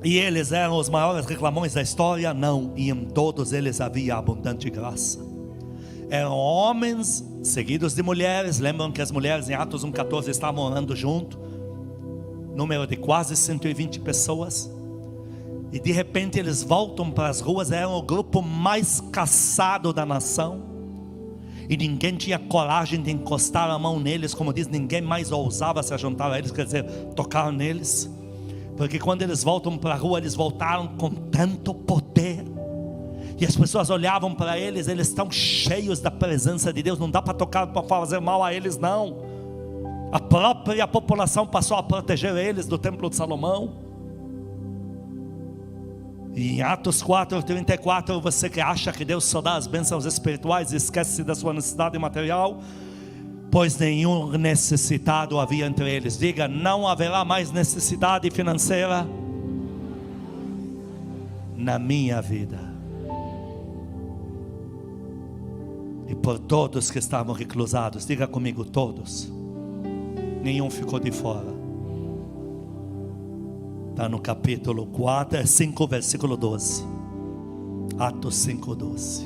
E eles eram os maiores reclamões da história? Não. E em todos eles havia abundante graça. Eram homens seguidos de mulheres. Lembram que as mulheres em Atos 1:14 estavam orando junto? Número de quase 120 pessoas. E de repente eles voltam para as ruas. Eram o grupo mais caçado da nação. E ninguém tinha coragem de encostar a mão neles. Como diz, ninguém mais ousava se juntar a eles, quer dizer, tocar neles. Porque quando eles voltam para a rua, eles voltaram com tanto poder. E as pessoas olhavam para eles, eles estão cheios da presença de Deus. Não dá para tocar, para fazer mal a eles, não. A própria população passou a proteger eles do templo de Salomão. E em Atos 4:34, você que acha que Deus só dá as bênçãos espirituais e esquece da sua necessidade material, pois nenhum necessitado havia entre eles. Diga: não haverá mais necessidade financeira na minha vida. E por todos que estavam reclusados, diga comigo: todos, nenhum ficou de fora. Está no capítulo 5, versículo 12. Atos 5:12.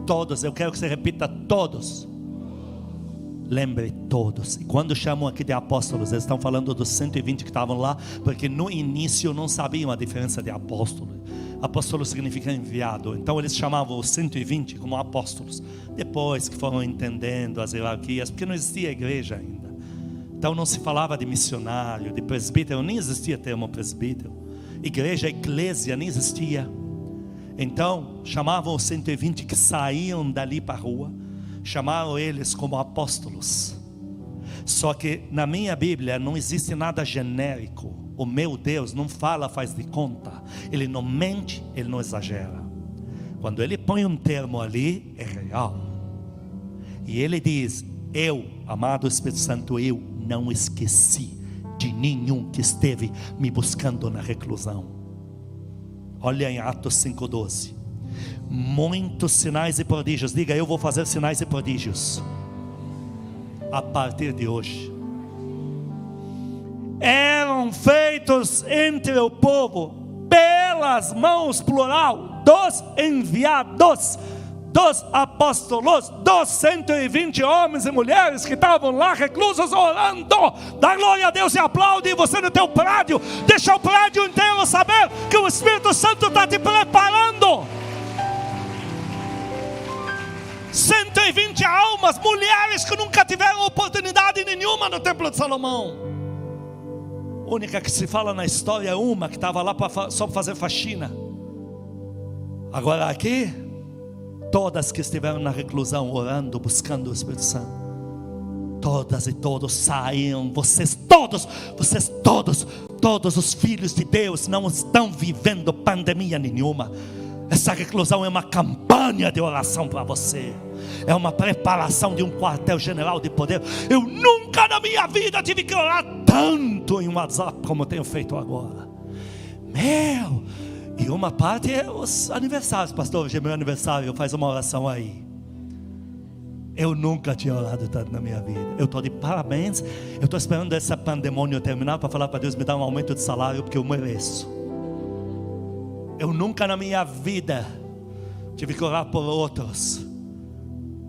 Todos, eu quero que você repita: todos. Lembre, todos. E quando chamam aqui de apóstolos, eles estão falando dos 120 que estavam lá, porque no início não sabiam a diferença de apóstolo. Apóstolo significa enviado. Então eles chamavam os 120 como apóstolos. Depois que foram entendendo as hierarquias, porque não existia igreja ainda. Então não se falava de missionário, de presbítero, nem existia termo presbítero. Igreja, eclésia, nem existia. Então chamavam os 120 que saíam dali para a rua, chamaram eles como apóstolos. Só que na minha Bíblia não existe nada genérico. O meu Deus não fala, faz de conta. Ele não mente, ele não exagera. Quando ele põe um termo ali, é real. E ele diz: eu, amado Espírito Santo, eu não esqueci de nenhum que esteve me buscando na reclusão. Olha em Atos 5:12. Muitos sinais e prodígios. Diga: eu vou fazer sinais e prodígios a partir de hoje. Eram feitos entre o povo pelas mãos, plural, dos enviados, dos apóstolos, dos 120 homens e mulheres que estavam lá reclusos orando. Dá glória a Deus e aplaude. Você no teu prédio, deixa o prédio inteiro saber que o Espírito Santo está te preparando. 120 almas, mulheres que nunca tiveram oportunidade nenhuma no templo de Salomão. A única que se fala na história é uma que estava lá só para fazer faxina. Agora aqui, todas que estiveram na reclusão orando, buscando o Espírito Santo, todas e todos saíram. Vocês todos os filhos de Deus não estão vivendo pandemia nenhuma. Essa reclusão é uma campanha de oração para você. É uma preparação de um quartel-general de poder. Eu nunca na minha vida tive que orar tanto em WhatsApp como tenho feito agora. E uma parte é os aniversários. Pastor, hoje é meu aniversário, faz uma oração aí. Eu nunca tinha orado tanto na minha vida. Eu estou de parabéns. Eu estou esperando essa pandemônio terminar para falar para Deus me dar um aumento de salário, porque eu mereço. Eu nunca na minha vida tive que orar por outros,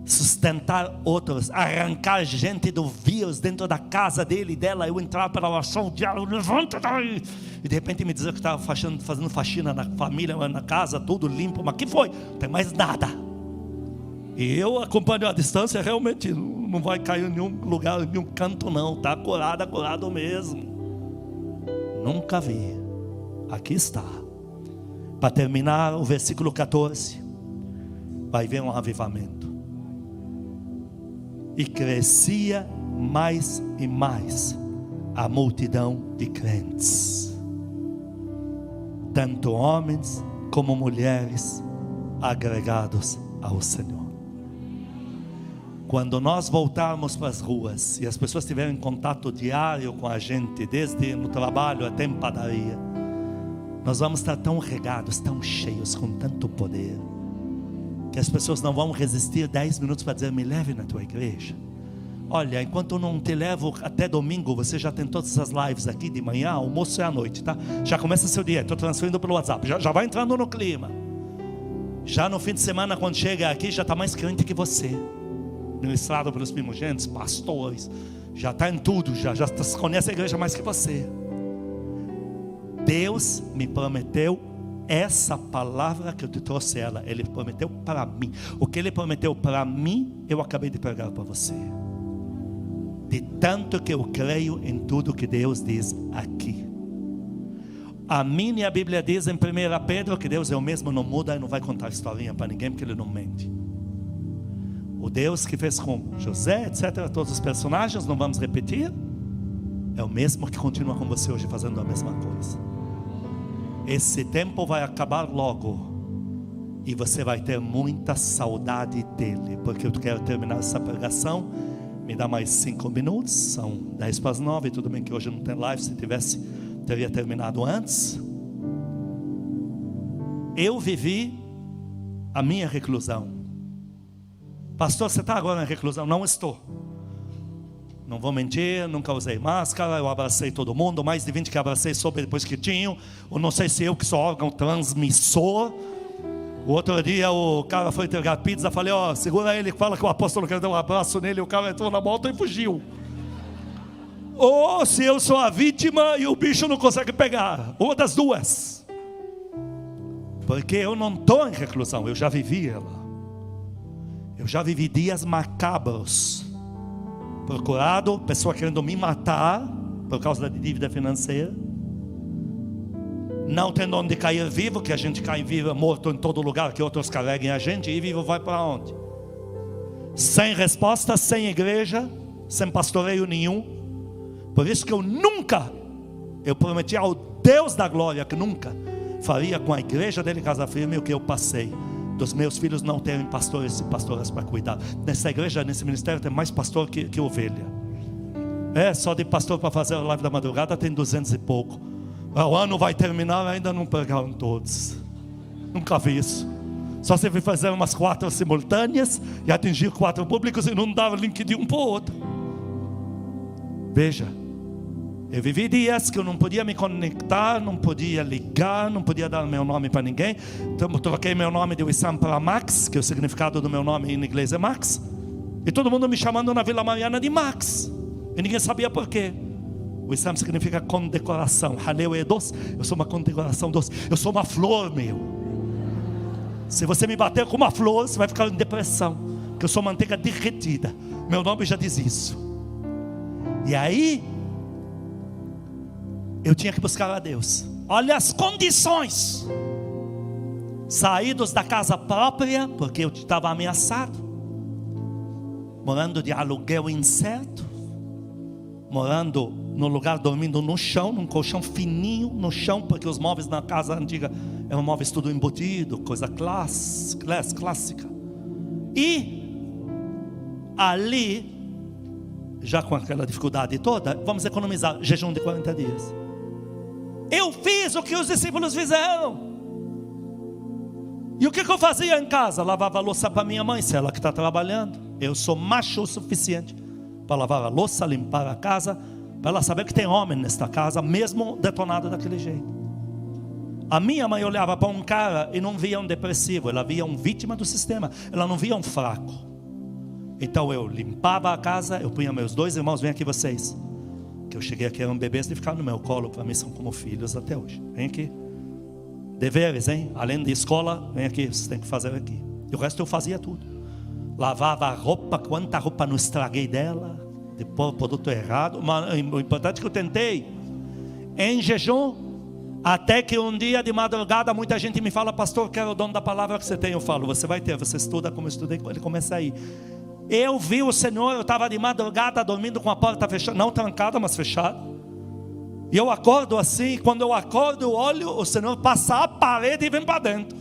sustentar outros, arrancar gente do vírus dentro da casa dele e dela. Eu entrava para a oração, o diabo levanta daí, e de repente me dizia que estava fazendo faxina na família, na casa, tudo limpo. Mas que foi? Não tem mais nada. E eu acompanho a distância, realmente não vai cair em nenhum lugar, em nenhum canto não. Está curado mesmo. Nunca vi. Aqui está. Para terminar o versículo 14. Vai ver um avivamento. E crescia mais e mais a multidão de crentes. Tanto homens como mulheres agregados ao Senhor. Quando nós voltarmos para as ruas e as pessoas tiverem contato diário com a gente, desde no trabalho até em padaria, nós vamos estar tão regados, tão cheios, com tanto poder, que as pessoas não vão resistir 10 minutos para dizer: me leve na tua igreja. Olha, enquanto eu não te levo até domingo, você já tem todas as lives aqui de manhã, almoço e à noite, tá? Já começa seu dia, estou transferindo pelo WhatsApp, já vai entrando no clima. Já no fim de semana, quando chega aqui, já está mais crente que você, ministrado pelos primogênitos, pastores, já está em tudo, já conhece a igreja mais que você. Deus me prometeu essa palavra que eu te trouxe ela, Ele prometeu para mim. O que Ele prometeu para mim, eu acabei de pregar para você. De tanto que eu creio em tudo que Deus diz aqui. A minha Bíblia diz em 1 Pedro que Deus é o mesmo, não muda e não vai contar historinha para ninguém, porque Ele não mente. O Deus que fez com José, etc., todos os personagens, não vamos repetir, é o mesmo que continua com você hoje fazendo a mesma coisa. Esse tempo vai acabar logo e você vai ter muita saudade dele, porque eu quero terminar essa pregação. Me dá mais 5 minutos, são 10 para as 9, tudo bem que hoje não tem live, se tivesse teria terminado antes. Eu vivi a minha reclusão. Pastor, você está agora na reclusão? Não estou. Não vou mentir, nunca usei máscara, eu abracei todo mundo, mais de 20 que abracei soube depois que tinham. Eu não sei se eu que sou órgão transmissor. O outro dia o cara foi entregar pizza, falei: ó, segura ele, fala que o apóstolo quer dar um abraço nele. O cara entrou na moto e fugiu. Ou se eu sou a vítima e o bicho não consegue pegar, uma das duas. Porque eu não estou em reclusão, eu já vivi ela. Eu já vivi dias macabros. Procurado, pessoa querendo me matar por causa da dívida financeira. Não tendo onde cair vivo, que a gente cai vivo, morto em todo lugar, que outros carreguem a gente, e vivo vai para onde? Sem resposta, sem igreja, sem pastoreio nenhum. Por isso que eu prometi ao Deus da glória que nunca faria com a igreja dele Casa Firme o que eu passei, dos meus filhos não terem pastores e pastoras para cuidar. Nessa igreja, nesse ministério, tem mais pastor que ovelha. Só de pastor para fazer a live da madrugada tem 200 e pouco. O ano vai terminar, ainda não pregaram todos. Nunca vi isso. Só se vi fazer umas 4 simultâneas e atingir 4 públicos e não dar link de um para o outro. Veja, eu vivi dias que eu não podia me conectar, não podia ligar, não podia dar meu nome para ninguém. Então eu troquei meu nome de Wissam para Max, que o significado do meu nome em inglês é Max. E todo mundo me chamando na Vila Mariana de Max. E ninguém sabia por quê. Wissam significa condecoração. Haleu é doce. Eu sou uma condecoração doce. Eu sou uma flor, meu. Se você me bater com uma flor, você vai ficar em depressão. Porque eu sou manteiga derretida. Meu nome já diz isso. E aí eu tinha que buscar a Deus. Olha as condições. Saídos da casa própria, porque eu estava ameaçado. Morando de aluguel incerto. Morando no lugar, dormindo no chão, num colchão fininho no chão, porque os móveis na casa antiga eram móveis tudo embutido, coisa clássica. E ali, já com aquela dificuldade toda, vamos economizar jejum de 40 dias. Eu fiz o que os discípulos fizeram. E o que eu fazia em casa? Lavava a louça para minha mãe, se ela que está trabalhando. Eu sou macho o suficiente para lavar a louça, limpar a casa, para ela saber que tem homem nesta casa, mesmo detonado daquele jeito. A minha mãe olhava para um cara e não via um depressivo, ela via um vítima do sistema, ela não via um fraco. Então eu limpava a casa, eu punha meus 2 irmãos, vem aqui vocês, que eu cheguei aqui, eram bebês de ficar no meu colo, para mim são como filhos até hoje. Vem aqui, deveres, hein? Além de escola, vem aqui, vocês têm que fazer aqui. E o resto eu fazia tudo. lavava a roupa, quanta roupa não estraguei dela, depois produto errado, mas o importante é que eu tentei, em jejum, até que um dia de madrugada, muita gente me fala: pastor, quero o dom da palavra que você tem. Eu falo: você vai ter, você estuda como eu estudei. Ele começa aí. Eu vi o Senhor, eu estava de madrugada dormindo com a porta fechada, não trancada, mas fechada. E eu acordo assim, quando eu acordo, eu olho, o Senhor passa a parede e vem para dentro,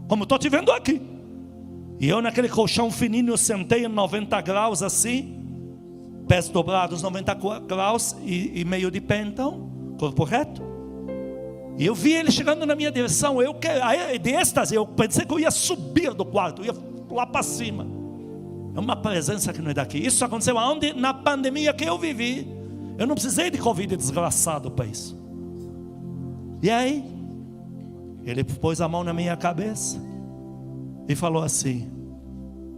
como estou te vendo aqui. E eu naquele colchão fininho, eu sentei em 90 graus assim, pés dobrados 90 graus e meio de pé então, corpo reto. E eu vi ele chegando na minha direção, de êxtase, eu pensei que eu ia subir do quarto, eu ia pular para cima. É uma presença que não é daqui. Isso aconteceu aonde? Na pandemia que eu vivi. Eu não precisei de Covid desgraçado para isso. E aí, ele pôs a mão na minha cabeça e falou assim: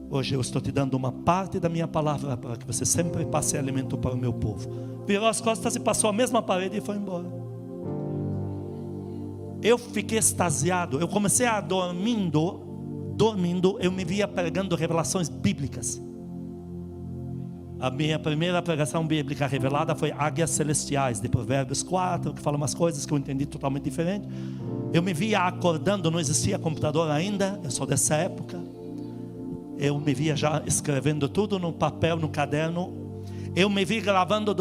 hoje eu estou te dando uma parte da minha palavra para que você sempre passe alimento para o meu povo. Virou as costas e passou a mesma parede e foi embora. Eu fiquei extasiado. Eu comecei a dormindo, eu me via pregando revelações bíblicas. A minha primeira pregação bíblica revelada foi Águias Celestiais, de Provérbios 4, que fala umas coisas que eu entendi totalmente diferente. Eu me via acordando, não existia computador ainda, eu sou dessa época. Eu me via já escrevendo tudo no papel, no caderno. Eu me vi gravando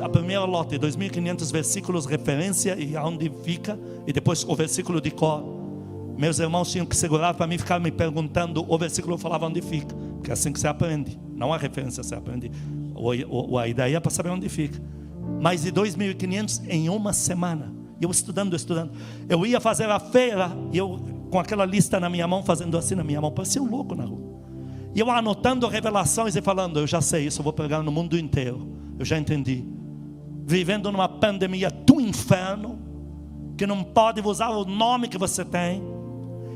a primeira lote, 2.500 versículos, referência e aonde fica, e depois o versículo de cor. Meus irmãos tinham que segurar para mim, ficar me perguntando o versículo, eu falava onde fica, porque é assim que você aprende, não a referência você aprende, ou a ideia para saber onde fica. Mais de 2.500 em uma semana, eu estudando, eu ia fazer a feira, e eu com aquela lista na minha mão, fazendo assim na minha mão, parecia um louco na rua, e eu anotando revelações e falando: eu já sei isso, eu vou pregar no mundo inteiro, eu já entendi, vivendo numa pandemia do inferno, que não pode usar o nome que você tem.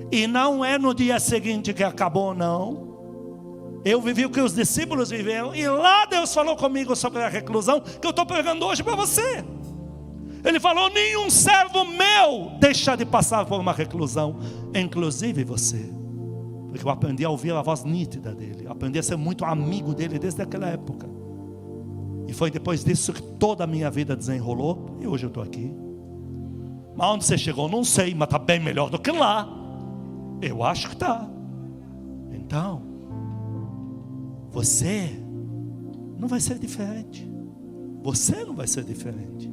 E não é no dia seguinte que acabou, não. Eu vivi o que os discípulos viveram, e lá Deus falou comigo sobre a reclusão, que eu estou pregando hoje para você. Ele falou: nenhum servo meu deixa de passar por uma reclusão, inclusive você. Porque eu aprendi a ouvir a voz nítida dele, aprendi a ser muito amigo dele desde aquela época. E foi depois disso que toda a minha vida desenrolou, e hoje eu estou aqui. Mas onde você chegou, não sei, mas está bem melhor do que lá. Eu acho que está. Então, você não vai ser diferente. Você não vai ser diferente.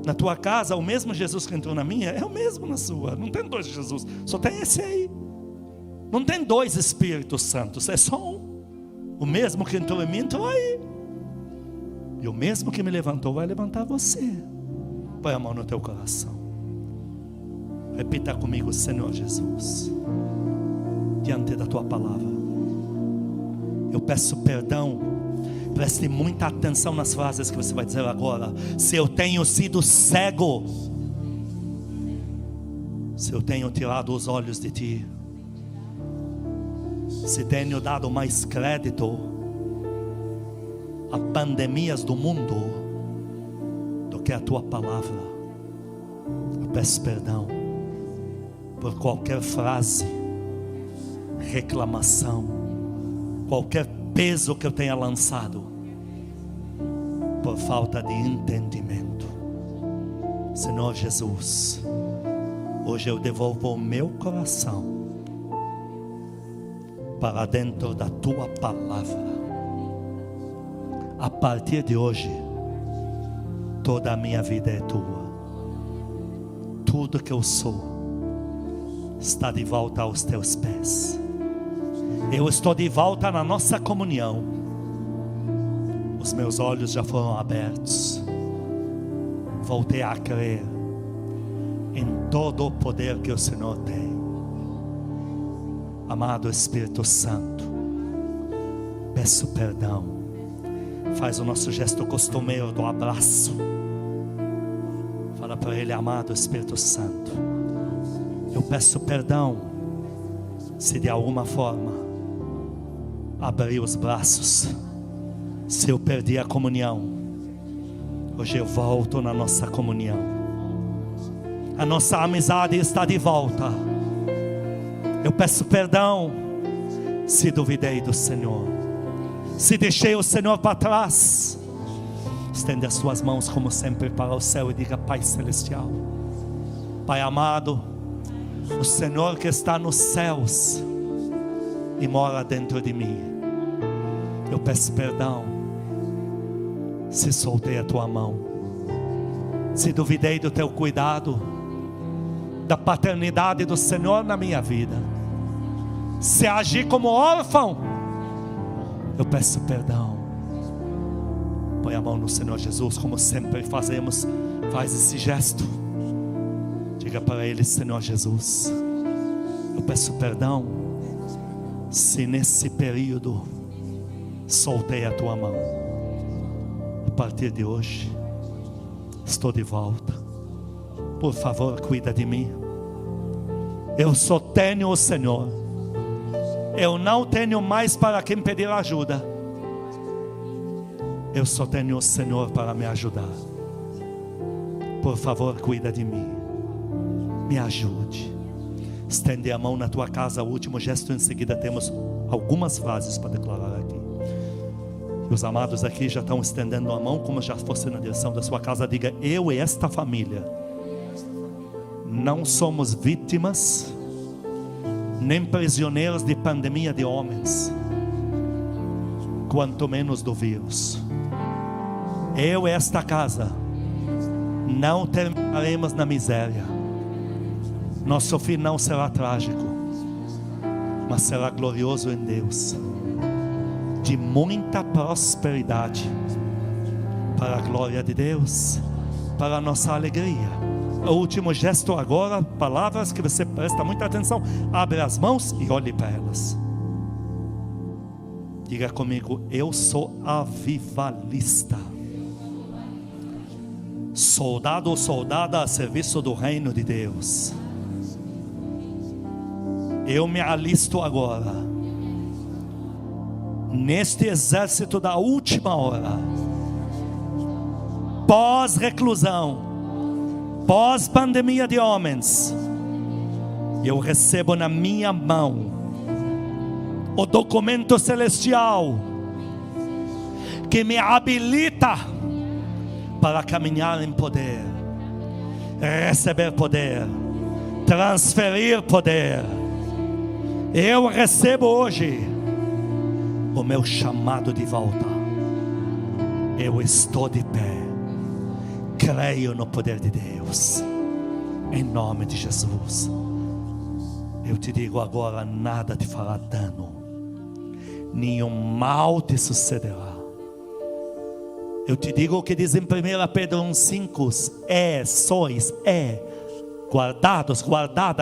Na tua casa, o mesmo Jesus que entrou na minha é o mesmo na sua. Não tem dois Jesus, só tem esse aí. Não tem dois Espíritos Santos, é só um. O mesmo que entrou em mim entrou aí. E o mesmo que me levantou vai levantar você. Põe a mão no teu coração. Repita comigo: Senhor Jesus, diante da tua palavra, eu peço perdão. Preste muita atenção nas frases que você vai dizer agora. Se eu tenho sido cego, se eu tenho tirado os olhos de ti, se tenho dado mais crédito a pandemias do mundo do que a tua palavra, eu peço perdão por qualquer frase, reclamação, qualquer peso que eu tenha lançado por falta de entendimento. Senhor Jesus, hoje eu devolvo o meu coração para dentro da tua palavra. A partir de hoje, toda a minha vida é tua. Tudo que eu sou está de volta aos teus pés. Eu estou de volta na nossa comunhão. Os meus olhos já foram abertos. Voltei a crer em todo o poder que o Senhor tem. Amado Espírito Santo, peço perdão. Faz o nosso gesto costumeiro do abraço. Fala para ele: amado Espírito Santo, eu peço perdão se de alguma forma abri os braços, se eu perdi a comunhão. Hoje eu volto na nossa comunhão. A nossa amizade está de volta. Eu peço perdão Se duvidei do Senhor, se deixei o Senhor para trás, estenda as suas mãos como sempre para o céu e diga: Pai Celestial, Pai amado, o Senhor que está nos céus e mora dentro de mim, eu peço perdão se soltei a tua mão, se duvidei do teu cuidado, da paternidade do Senhor na minha vida, se agi como órfão, eu peço perdão. Põe a mão no Senhor Jesus, como sempre fazemos. Faz esse gesto, diga para Ele: Senhor Jesus, eu peço perdão se nesse período soltei a tua mão. A partir de hoje estou de volta. Por favor, cuida de mim. Eu só tenho o Senhor. Eu não tenho mais para quem pedir ajuda. Eu só tenho o Senhor para me ajudar. Por favor, cuida de mim. Me ajude. Estende a mão na tua casa. O último gesto, em seguida temos algumas frases para declarar aqui. E os amados aqui já estão estendendo a mão, como já fosse na direção da sua casa. Diga: eu e esta família não somos vítimas nem prisioneiros de pandemia de homens, quanto menos do vírus. Eu e esta casa não terminaremos na miséria. Nosso fim não será trágico, mas será glorioso em Deus, de muita prosperidade, para a glória de Deus, para a nossa alegria. O último gesto agora, palavras que você presta muita atenção. Abre as mãos e olhe para elas. Diga comigo: eu sou avivalista, soldado ou soldada a serviço do reino de Deus. Eu me alisto agora neste exército da última hora, pós-reclusão, pós-pandemia de homens. Eu recebo na minha mão o documento celestial que me habilita para caminhar em poder, receber poder, transferir poder. Eu recebo hoje o meu chamado de volta. Eu estou de pé, creio no poder de Deus, em nome de Jesus. Eu te digo agora: nada te fará dano, nenhum mal te sucederá. Eu te digo o que diz em 1 Pedro 1,5: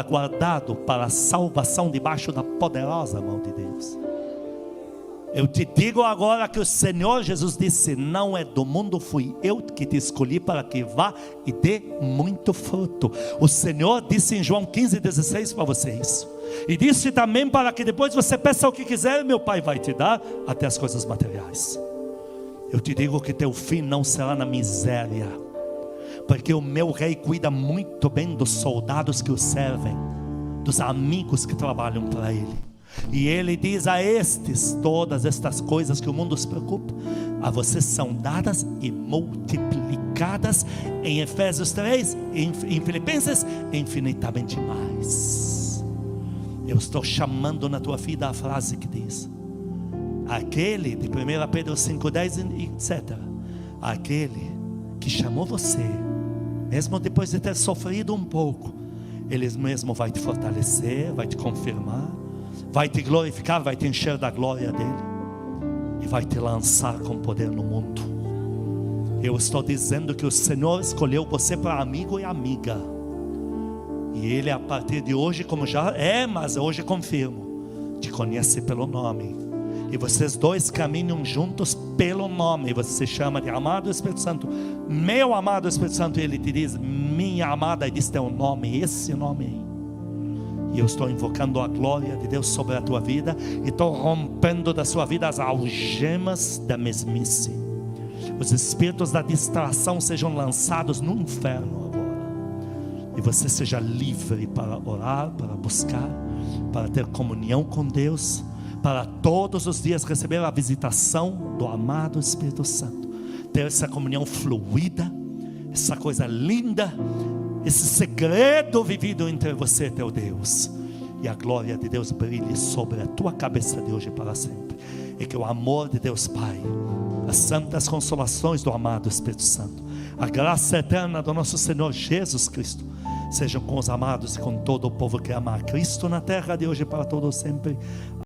guardado para a salvação debaixo da poderosa mão de Deus. Eu te digo agora que o Senhor Jesus disse: não é do mundo, fui eu que te escolhi para que vá e dê muito fruto. O Senhor disse em João 15,16 para você isso. E disse também para que depois você peça o que quiser, meu Pai vai te dar, até as coisas materiais. Eu te digo que teu fim não será na miséria, porque o meu rei cuida muito bem dos soldados que o servem, dos amigos que trabalham para ele. E ele diz a estes: todas estas coisas que o mundo se preocupa, a vocês são dadas e multiplicadas, em Efésios 3, em Filipenses, infinitamente mais. Eu estou chamando na tua vida a frase que diz: aquele de 1 Pedro 5,10, etc. Aquele que chamou você, mesmo depois de ter sofrido um pouco, Ele mesmo vai te fortalecer, vai te confirmar, vai te glorificar, vai te encher da glória dEle e vai te lançar com poder no mundo. Eu estou dizendo que o Senhor escolheu você para amigo e amiga, e Ele a partir de hoje, como já é, mas hoje confirmo, te conhece pelo nome. E vocês dois caminham juntos pelo nome. Você se chama de amado Espírito Santo, meu amado Espírito Santo. E Ele te diz: minha amada, e diz teu nome, esse nome aí. E eu estou invocando a glória de Deus sobre a tua vida, e estou rompendo da sua vida as algemas da mesmice. Os espíritos da distração sejam lançados no inferno agora, e você seja livre para orar, para buscar, para ter comunhão com Deus, para todos os dias receber a visitação do amado Espírito Santo, ter essa comunhão fluida, essa coisa linda, esse segredo vivido entre você e teu Deus, e a glória de Deus brilhe sobre a tua cabeça de hoje e para sempre, e que o amor de Deus Pai, as santas consolações do amado Espírito Santo, a graça eterna do nosso Senhor Jesus Cristo, sejam com os amados e com todo o povo que ama a Cristo na terra de hoje e para todo sempre.